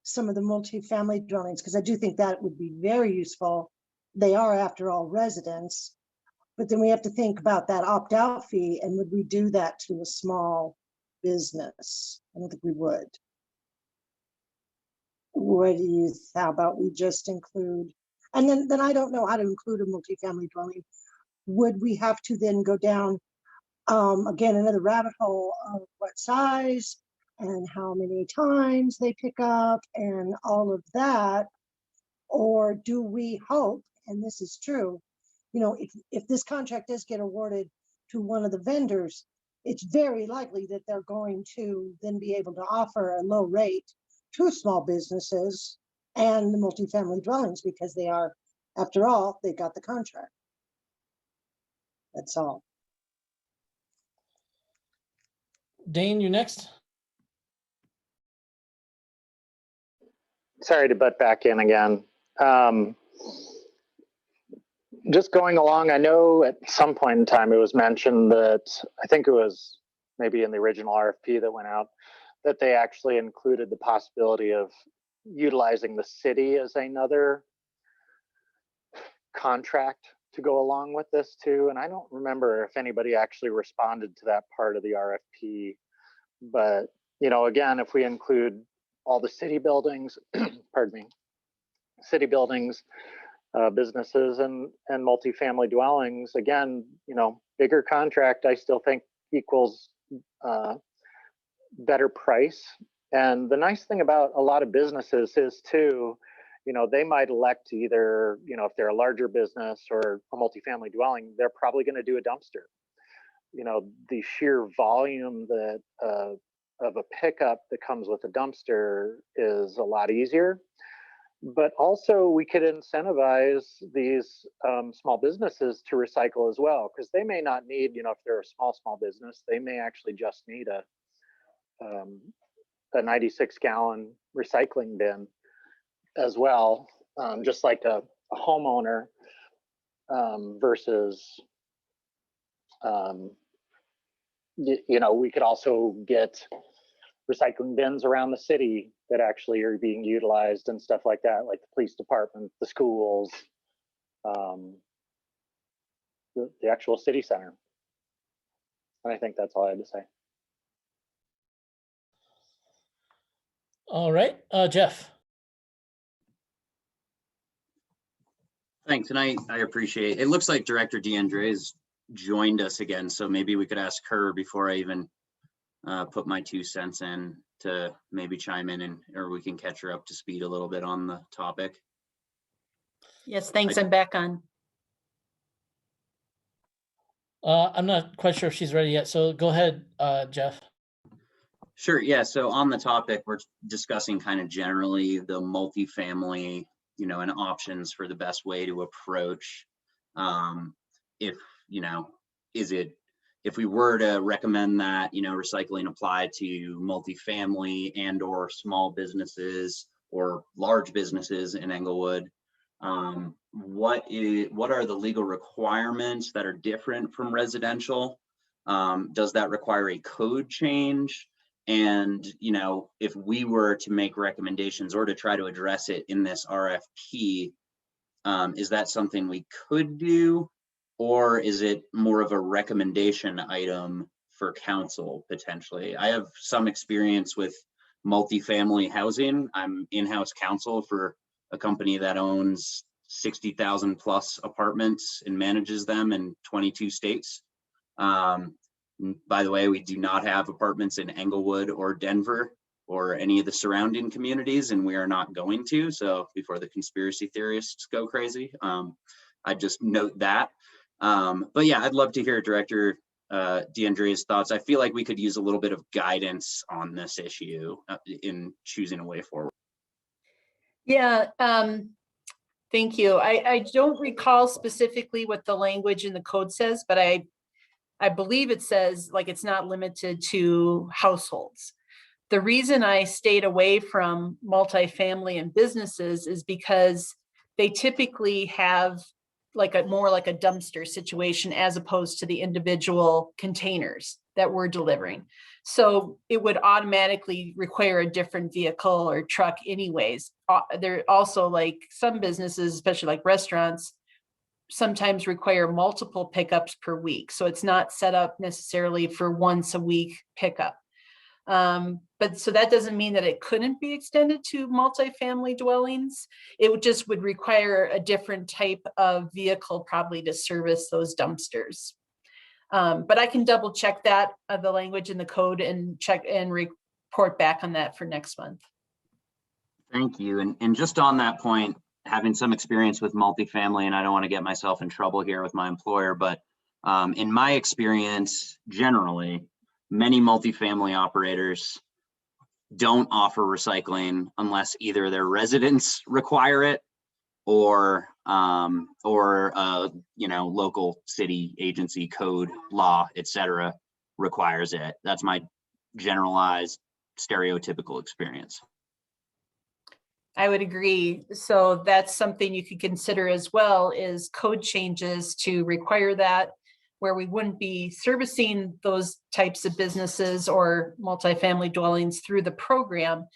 L: some of the multifamily dwellings, because I do think that would be very useful. They are, after all, residents. But then we have to think about that opt-out fee, and would we do that to a small business? I don't think we would. How about we just include, and then I don't know how to include a multifamily dwelling. Would we have to then go down, again, another rabbit hole of what size and how many times they pick up and all of that? Or do we hope, and this is true, if this contract does get awarded to one of the vendors, it's very likely that they're going to then be able to offer a low rate to small businesses and the multifamily dwellings, because they are, after all, they got the contract. That's all.
A: Dane, you next.
M: Sorry to butt back in again. Just going along, I know at some point in time it was mentioned that, I think it was maybe in the original RFP that went out, that they actually included the possibility of utilizing the city as another contract to go along with this too. And I don't remember if anybody actually responded to that part of the RFP. But, again, if we include all the city buildings, pardon me, city buildings, businesses and multifamily dwellings, again, bigger contract, I still think equals better price. And the nice thing about a lot of businesses is too, they might elect to either, if they're a larger business or a multifamily dwelling, they're probably going to do a dumpster. The sheer volume that of a pickup that comes with a dumpster is a lot easier. But also we could incentivize these small businesses to recycle as well, because they may not need, if they're a small business, they may actually just need a 96-gallon recycling bin as well, just like a homeowner versus, we could also get recycling bins around the city that actually are being utilized and stuff like that, like the police department, the schools, the actual city center. And I think that's all I had to say.
A: All right, Jeff.
N: Thanks, and I appreciate it. It looks like Director DeAndre's joined us again, so maybe we could ask her before I even put my 2 cents in to maybe chime in, and or we can catch her up to speed a little bit on the topic.
J: Yes, thanks. I'm back on.
A: I'm not quite sure if she's ready yet, so go ahead, Jeff.
N: Sure, yeah, so on the topic, we're discussing kind of generally the multifamily, you know, and options for the best way to approach. If, you know, if we were to recommend that, you know, recycling apply to multifamily and or small businesses or large businesses in Englewood, what are the legal requirements that are different from residential? Does that require a code change? And, you know, if we were to make recommendations or to try to address it in this RFP, is that something we could do? Or is it more of a recommendation item for council potentially? I have some experience with multifamily housing. I'm in-house counsel for a company that owns 60,000 plus apartments and manages them in 22 states. By the way, we do not have apartments in Englewood or Denver or any of the surrounding communities, and we are not going to. So before the conspiracy theorists go crazy, I just note that. But yeah, I'd love to hear Director DeAndre's thoughts. I feel like we could use a little bit of guidance on this issue in choosing a way forward.
J: Yeah, thank you. I don't recall specifically what the language in the code says, but I believe it says like it's not limited to households. The reason I stayed away from multifamily and businesses is because they typically have like more like a dumpster situation as opposed to the individual containers that we're delivering. So it would automatically require a different vehicle or truck anyways. There also like some businesses, especially like restaurants, sometimes require multiple pickups per week. So it's not set up necessarily for once a week pickup. But so that doesn't mean that it couldn't be extended to multifamily dwellings. It would require a different type of vehicle probably to service those dumpsters. But I can double check that, the language in the code, and check and report back on that for next month.
N: Thank you. And just on that point, having some experience with multifamily, and I don't want to get myself in trouble here with my employer, but in my experience, generally, many multifamily operators don't offer recycling unless either their residents require it or you know, local city agency code law, etc., requires it. That's my generalized stereotypical experience.
J: I would agree. So that's something you could consider as well, is code changes to require that, where we wouldn't be servicing those types of businesses or multifamily dwellings through the program,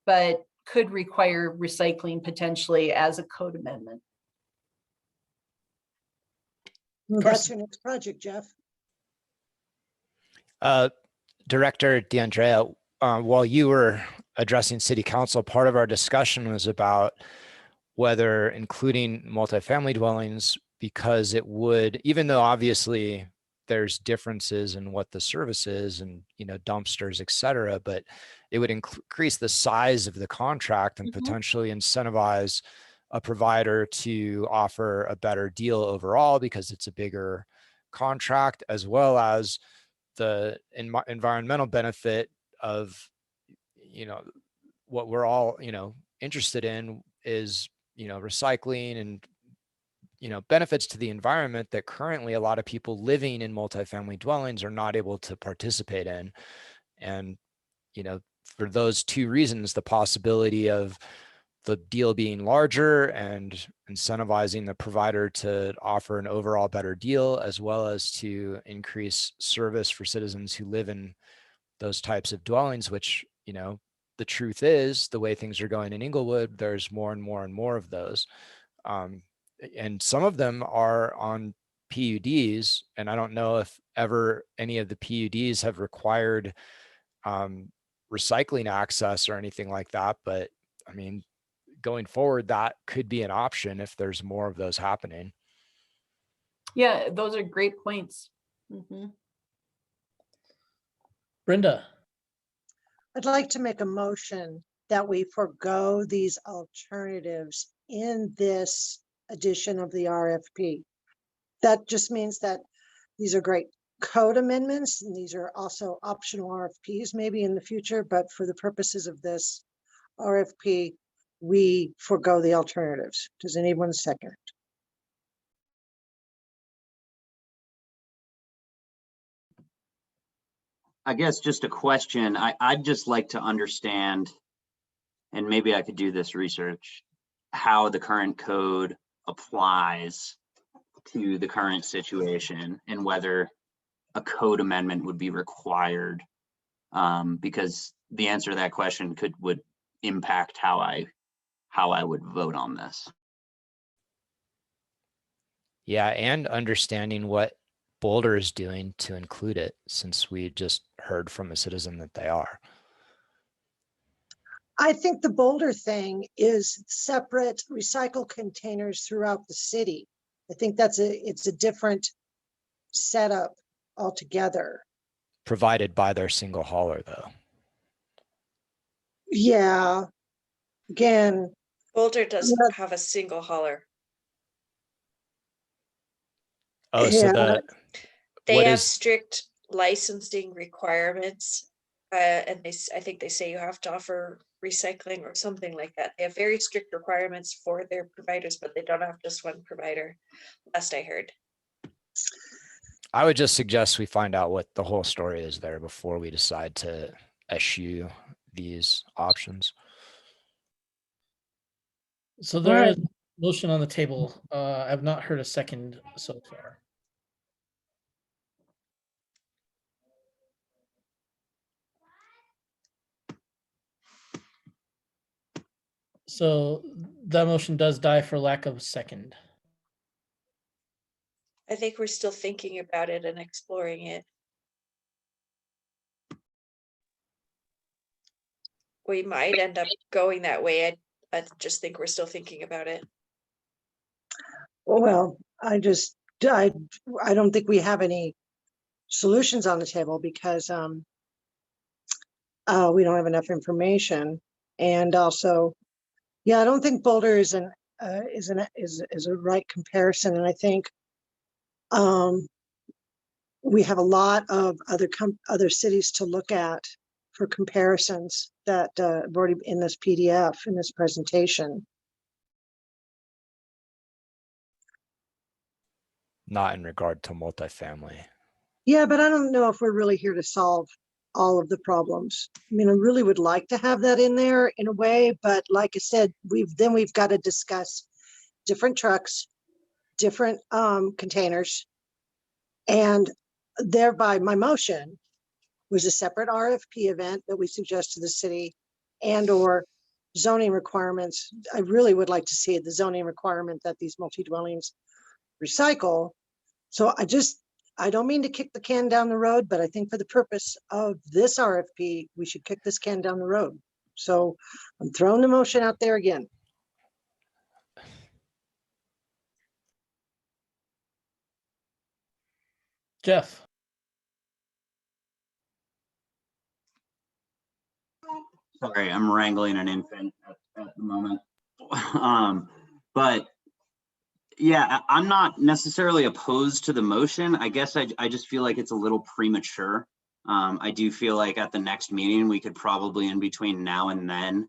J: but could require recycling potentially as a code amendment.
L: That's your next project, Jeff.
C: Director DeAndrea, while you were addressing City Council, part of our discussion was about whether including multifamily dwellings, because it would, even though obviously there's differences in what the service is and, you know, dumpsters, et cetera, but it would increase the size of the contract and potentially incentivize a provider to offer a better deal overall because it's a bigger contract, as well as the environmental benefit of, you know, what we're all, you know, interested in is, you know, recycling and, you know, benefits to the environment that currently a lot of people living in multifamily dwellings are not able to participate in. And, you know, for those two reasons, the possibility of the deal being larger and incentivizing the provider to offer an overall better deal, as well as to increase service for citizens who live in those types of dwellings, which, you know, the truth is, the way things are going in Englewood, there's more and more and more of those. And some of them are on PUDs, and I don't know if ever any of the PUDs have required recycling access or anything like that. But I mean, going forward, that could be an option if there's more of those happening.
J: Yeah, those are great points. Mhm.
A: Brenda,
L: I'd like to make a motion that we forego these alternatives in this edition of the RFP. That just means that these are great code amendments, and these are also optional RFPs maybe in the future, but for the purposes of this RFP, we forego the alternatives. Does anyone second?
N: I guess just a question. I'd just like to understand, and maybe I could do this research, how the current code applies to the current situation and whether a code amendment would be required. Because the answer to that question would impact how I would vote on this.
C: Yeah, and understanding what Boulder is doing to include it, since we just heard from a citizen that they are.
L: I think the Boulder thing is separate recycle containers throughout the city. I think it's a different setup altogether.
C: Provided by their single hauler, though.
L: Yeah, again,
E: Boulder doesn't
L: Yeah.
E: have a single hauler.
C: Oh, so
L: Yeah.
E: They
C: what
E: have
C: is,
E: strict licensing requirements. And I think they say you have to offer recycling or something like that. They have very strict requirements for their providers, but they don't have just one provider, last I heard.
C: I would just suggest we find out what the whole story is there before we decide to eschew these options.
A: so there
L: Right.
A: is a motion on the table. I've not heard a second so far. So that motion does die for lack of second.
E: I think we're still thinking about it and exploring it. We might end up going that way. I just think we're still thinking about it.
L: Well, I don't think we have any solutions on the table because we don't have enough information. And also, yeah, I don't think Boulder is a right comparison. And I think we have a lot of other cities to look at for comparisons that have already in this PDF, in this presentation.
C: Not in regard to multifamily.
L: Yeah, but I don't know if we're really here to solve all of the problems. I mean, I really would like to have that in there in a way, but like I said, we've got to discuss different trucks, different containers, and thereby my motion was a separate RFP event that we suggest to the city and or zoning requirements. I really would like to see the zoning requirement that these multi-dwellings recycle. So I don't mean to kick the can down the road, but I think for the purpose of this RFP, we should kick this can down the road. So I'm throwing the motion out there again.
A: Jeff,
N: Sorry, I'm wrangling an infant at the moment. But yeah, I'm not necessarily opposed to the motion. I guess I just feel like it's a little premature. I do feel like at the next meeting, we could probably in between now and then.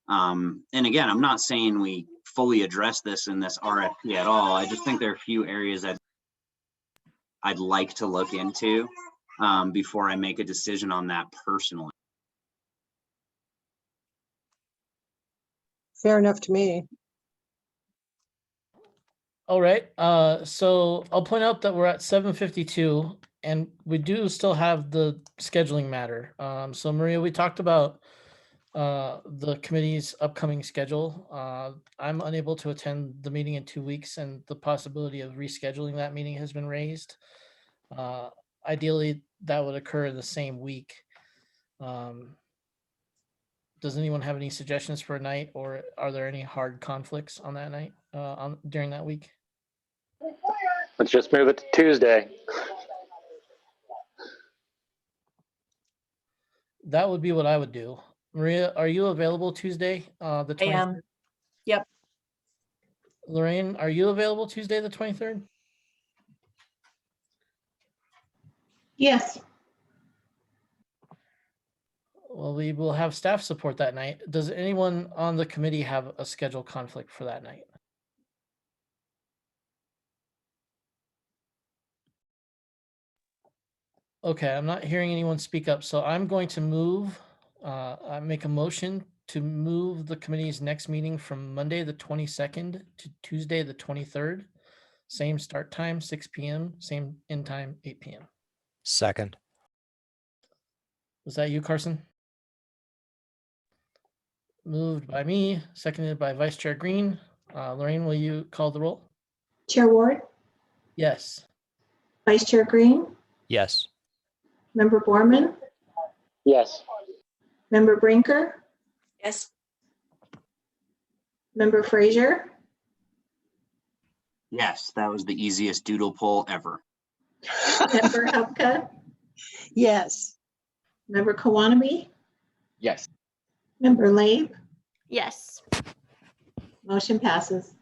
N: And again, I'm not saying we fully address this in this RFP at all. I just think there are a few areas that I'd like to look into before I make a decision on that personally.
L: Fair enough to me.
A: all right. So I'll point out that we're at 7:52 and we do still have the scheduling matter. So Maria, we talked about the committee's upcoming schedule. I'm unable to attend the meeting in 2 weeks, and the possibility of rescheduling that meeting has been raised. Ideally, that would occur in the same week. Does anyone have any suggestions for a night, or are there any hard conflicts on that night, during that week?
M: Let's just move it to Tuesday.
A: That would be what I would do. Maria, are you available Tuesday, the
J: I
A: 23rd?
J: am. Yep.
A: Lorraine, are you available Tuesday, the 23rd?
B: Yes.
A: Well, we will have staff support that night. Does anyone on the committee have a schedule conflict for that night? Okay, I'm not hearing anyone speak up, so I'm going to move, I make a motion to move the committee's next meeting from Monday, the 22nd to Tuesday, the 23rd. Same start time, 6 p.m., same end time, 8 p.m.
C: Second.
A: Was that you, Carson? Moved by me, seconded by Vice Chair Green. Lorraine, will you call the roll?
B: Chair Ward,
A: Yes.
B: Vice Chair Green,
C: Yes.
B: Member Borman,
M: Yes.
B: Member Brinker,
E: Yes.
B: Member Frazier,
G: Yes, that was the easiest doodle poll ever.
B: Member Hupka,
L: Yes.
B: Member Kawanami,
K: Yes.
B: Member Labe,
F: Yes.
B: motion passes.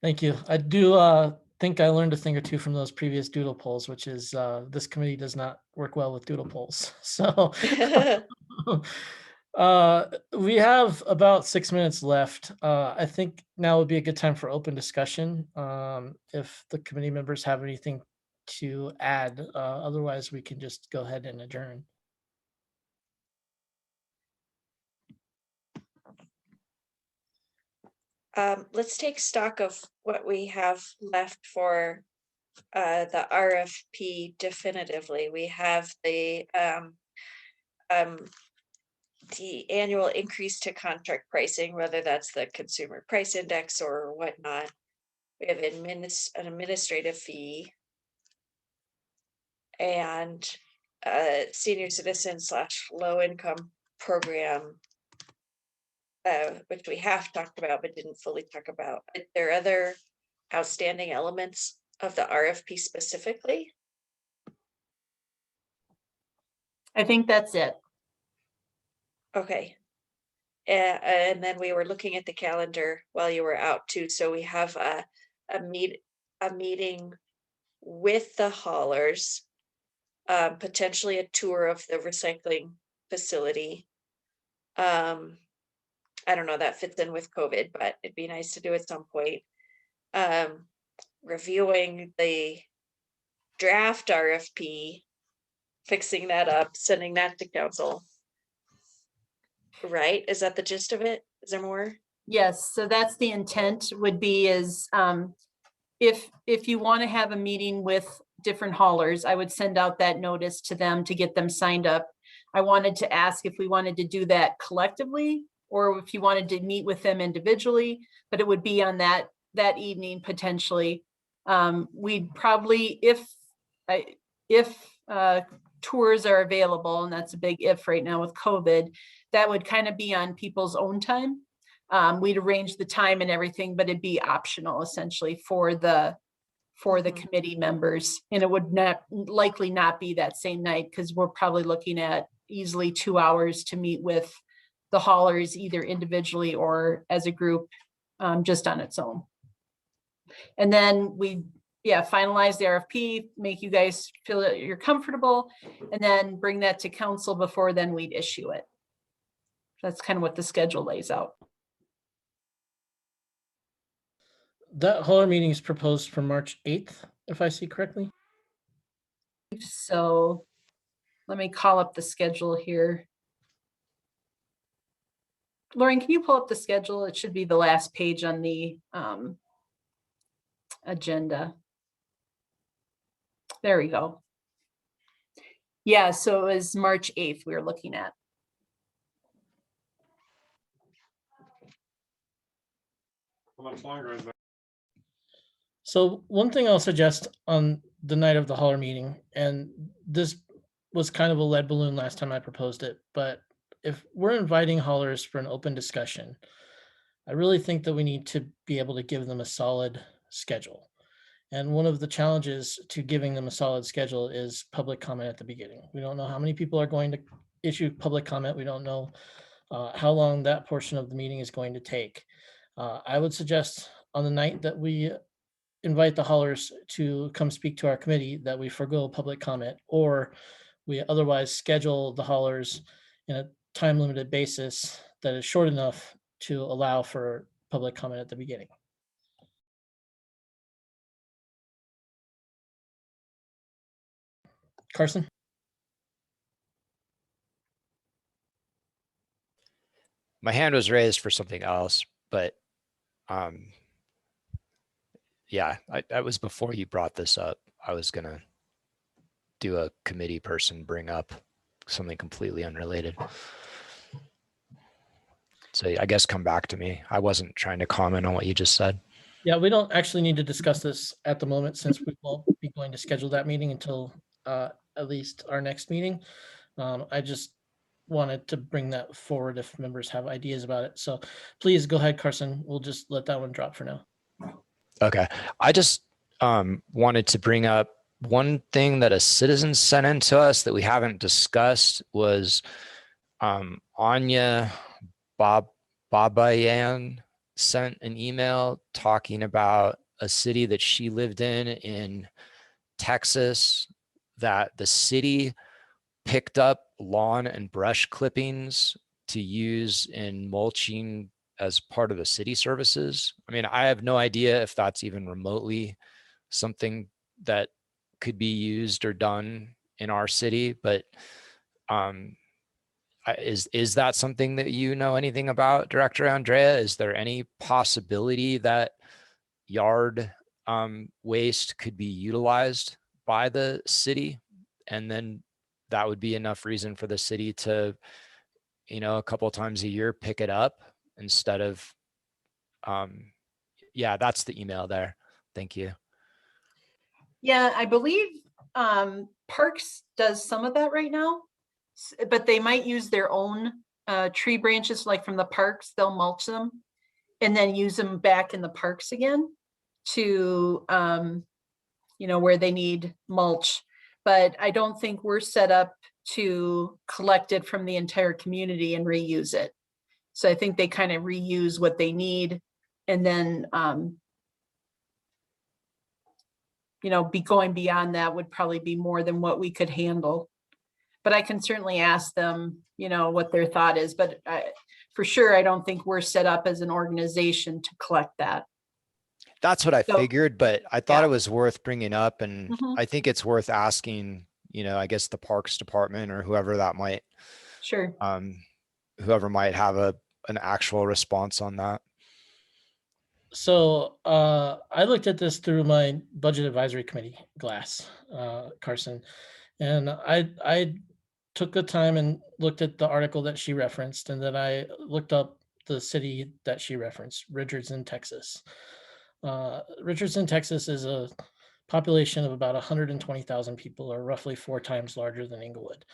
A: Thank you. I do think I learned a thing or two from those previous doodle polls, which is this committee does not work well with doodle polls. So we have about 6 minutes left. I think now would be a good time for open discussion. If the committee members have anything to add, otherwise we can just go ahead and adjourn.
E: Let's take stock of what we have left for the RFP definitively. We have the annual increase to contract pricing, whether that's the consumer price index or whatnot. We have an administrative fee and senior citizen / low income program, which we have talked about but didn't fully talk about. Are there other outstanding elements of the RFP specifically?
J: I think that's it.
E: Okay. And then we were looking at the calendar while you were out too. So we have a meeting with the haulers, potentially a tour of the recycling facility. I don't know, that fits in with COVID, but it'd be nice to do at some point. Reviewing the draft RFP, fixing that up, sending that to council. Right? Is that the gist of it? Is there more?
J: Yes, so that's the intent would be is if you want to have a meeting with different haulers, I would send out that notice to them to get them signed up. I wanted to ask if we wanted to do that collectively or if you wanted to meet with them individually, but it would be on that evening potentially. We'd probably, if tours are available, and that's a big if right now with COVID, that would kind of be on people's own time. We'd arrange the time and everything, but it'd be optional essentially for the committee members. And it would likely not be that same night because we're probably looking at easily 2 hours to meet with the haulers either individually or as a group, just on its own. And then we finalize the RFP, make you guys feel that you're comfortable, and then bring that to council before then we'd issue it. That's kind of what the schedule lays out.
A: That hauler meeting is proposed for March 8th, if I see correctly.
J: So let me call up the schedule here. Lauren, can you pull up the schedule? It should be the last page on the agenda. There we go. Yeah, so it was March 8th we were looking at.
A: So one thing I'll suggest on the night of the hauler meeting, and this was kind of a lead balloon last time I proposed it, but if we're inviting haulers for an open discussion, I really think that we need to be able to give them a solid schedule. And one of the challenges to giving them a solid schedule is public comment at the beginning. We don't know how many people are going to issue public comment. We don't know how long that portion of the meeting is going to take. I would suggest on the night that we invite the haulers to come speak to our committee that we forego public comment, or we otherwise schedule the haulers in a time limited basis that is short enough to allow for public comment at the beginning. Carson?
C: My hand was raised for something else, but yeah, that was before you brought this up. I was gonna do a committee person bring up something completely unrelated. So I guess come back to me. I wasn't trying to comment on what you just said.
A: Yeah, we don't actually need to discuss this at the moment since we won't be going to schedule that meeting until at least our next meeting. I just wanted to bring that forward if members have ideas about it. So please go ahead, Carson. We'll just let that one drop for now.
C: Okay. I just wanted to bring up one thing that a citizen sent in to us that we haven't discussed was Anya Babayan sent an email talking about a city that she lived in Texas, that the city picked up lawn and brush clippings to use in mulching as part of the city services. I mean, I have no idea if that's even remotely something that could be used or done in our city, but is that something that you know anything about, Director Andrea? Is there any possibility that yard waste could be utilized by the city? And then that would be enough reason for the city to, you know, a couple of times a year pick it up instead of, yeah, that's the email there. Thank you.
J: Yeah, I believe Parks does some of that right now, but they might use their own tree branches, like from the parks, they'll mulch them and then use them back in the parks again to, you know, where they need mulch. But I don't think we're set up to collect it from the entire community and reuse it. So I think they kind of reuse what they need and then, you know, be going beyond that would probably be more than what we could handle. But I can certainly ask them, you know, what their thought is, but for sure, I don't think we're set up as an organization to collect that.
C: That's what I
J: So-
C: figured, but I thought
J: Yeah.
C: it was worth bringing up, and
J: Mhm.
C: I think it's worth asking, you know, I guess the Parks Department or whoever that might,
J: Sure.
C: whoever might have an actual response on that.
A: So I looked at this through my budget advisory committee glass, Carson, and I took the time and looked at the article that she referenced, and then I looked up the city that she referenced, Richardson, Texas. Richardson, Texas is a population of about 120,000 people, or roughly 4 times larger than Inglewood.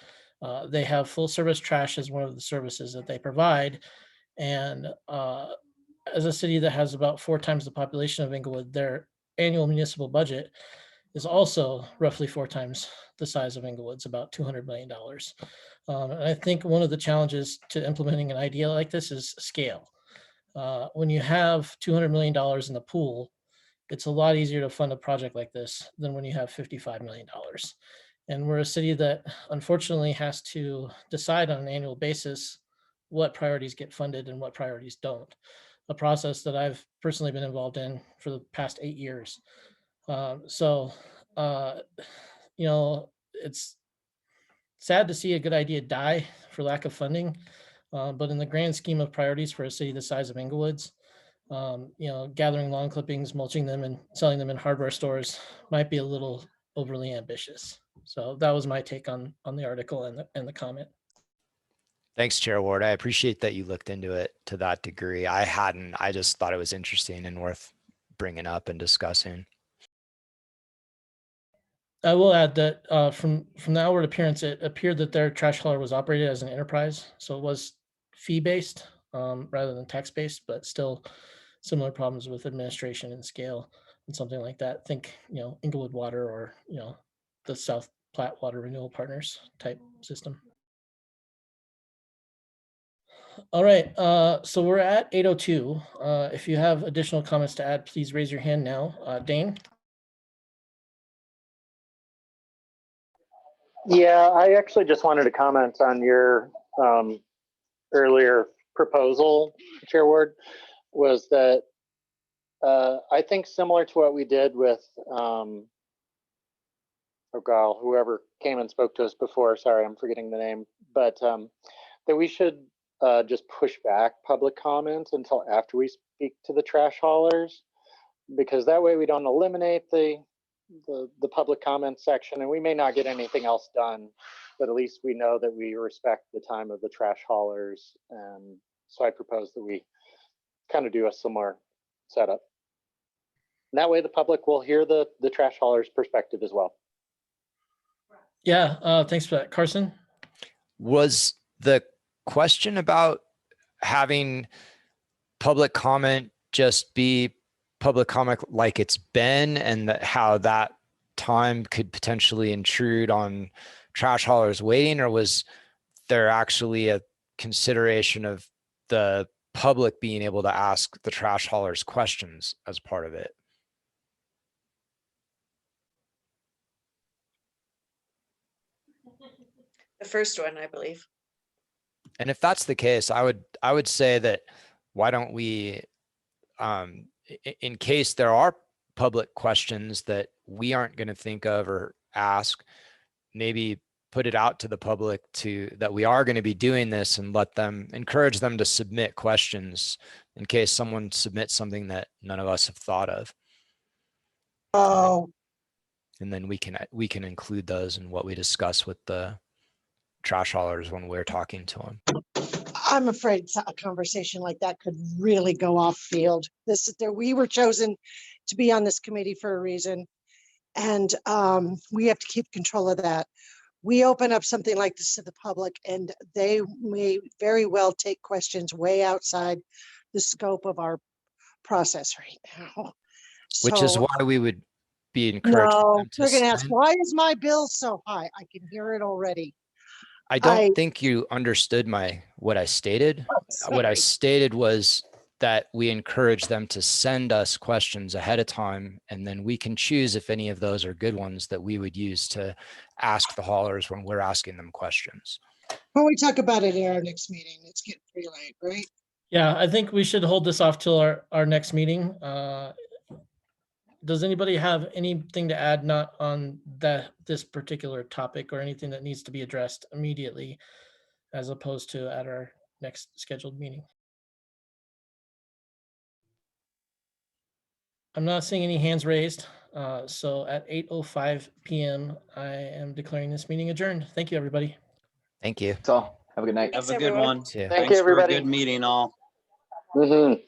A: They have full service trash as one of the services that they provide, and as a city that has about 4 times the population of Inglewood, their annual municipal budget is also roughly 4 times the size of Inglewood's, about $200 million. And I think one of the challenges to implementing an idea like this is scale. When you have $200 million in the pool, it's a lot easier to fund a project like this than when you have $55 million. And we're a city that unfortunately has to decide on an annual basis what priorities get funded and what priorities don't. A process that I've personally been involved in for the past 8 years. You know, it's sad to see a good idea die for lack of funding, but in the grand scheme of priorities for a city the size of Inglewood's, you know, gathering lawn clippings, mulching them, and selling them in hardware stores might be a little overly ambitious. So that was my take on the article and the comment.
C: Thanks, Chair Ward. I appreciate that you looked into it to that degree. I hadn't. I just thought it was interesting and worth bringing up and discussing.
A: I will add that from the outward appearance, it appeared that their trash hauler was operated as an enterprise. So it was fee-based rather than tax-based, but still similar problems with administration and scale and something like that. Think, Inglewood Water or, the South Platte Water Renewal Partners type system. All right, so we're at 8:02. If you have additional comments to add, please raise your hand now. Dane?
M: Yeah, I actually just wanted to comment on your earlier proposal, Chair Ward, was that I think similar to what we did with, whoever came and spoke to us before, sorry, I'm forgetting the name, but that we should just push back public comment until after we speak to the trash haulers, because that way we don't eliminate the public comment section, and we may not get anything else done, but at least we know that we respect the time of the trash haulers. And so I propose that we kind of do a similar setup. And that way the public will hear the trash haulers' perspective as well.
A: Yeah, thanks for that. Carson?
C: Was the question about having public comment just be public comment like it's been, and how that time could potentially intrude on trash haulers waiting, or was there actually a consideration of the public being able to ask the trash haulers questions as part of it?
E: The first one, I believe.
C: And if that's the case, I would say that why don't we, in case there are public questions that we aren't going to think of or ask, maybe put it out to the public that we are going to be doing this, and encourage them to submit questions in case someone submits something that none of us have thought of.
L: Oh,
C: And then we can include those in what we discuss with the trash haulers when we're talking to them.
L: I'm afraid a conversation like that could really go off field. We were chosen to be on this committee for a reason, and we have to keep control of that. We open up something like this to the public, and they may very well take questions way outside the scope of our process right now.
C: Which is
L: So,
C: why we would be encouraging
L: no,
C: them to
L: they're going to ask,
C: send-
L: why is my bill so high? I can hear it already.
C: I don't think you understood what I stated. What I
L: Sorry.
C: stated was that we encourage them to send us questions ahead of time, and then we can choose if any of those are good ones that we would use to ask the haulers when we're asking them questions.
L: When we talk about it at our next meeting, it's getting pretty late, right?
A: Yeah, I think we should hold this off till our next meeting. Does anybody have anything to add, not on this particular topic, or anything that needs to be addressed immediately as opposed to at our next scheduled meeting? I'm not seeing any hands raised. So at 8:05 p.m., I am declaring this meeting adjourned. Thank you, everybody.
C: Thank you.
K: That's all. Have a good night.
G: Have
E: Thanks,
G: a good
E: everyone.
G: one.
C: See ya.
M: Thank
G: Thanks
M: you,
G: for a
M: everybody.
G: good meeting all.
M: Mm-hmm.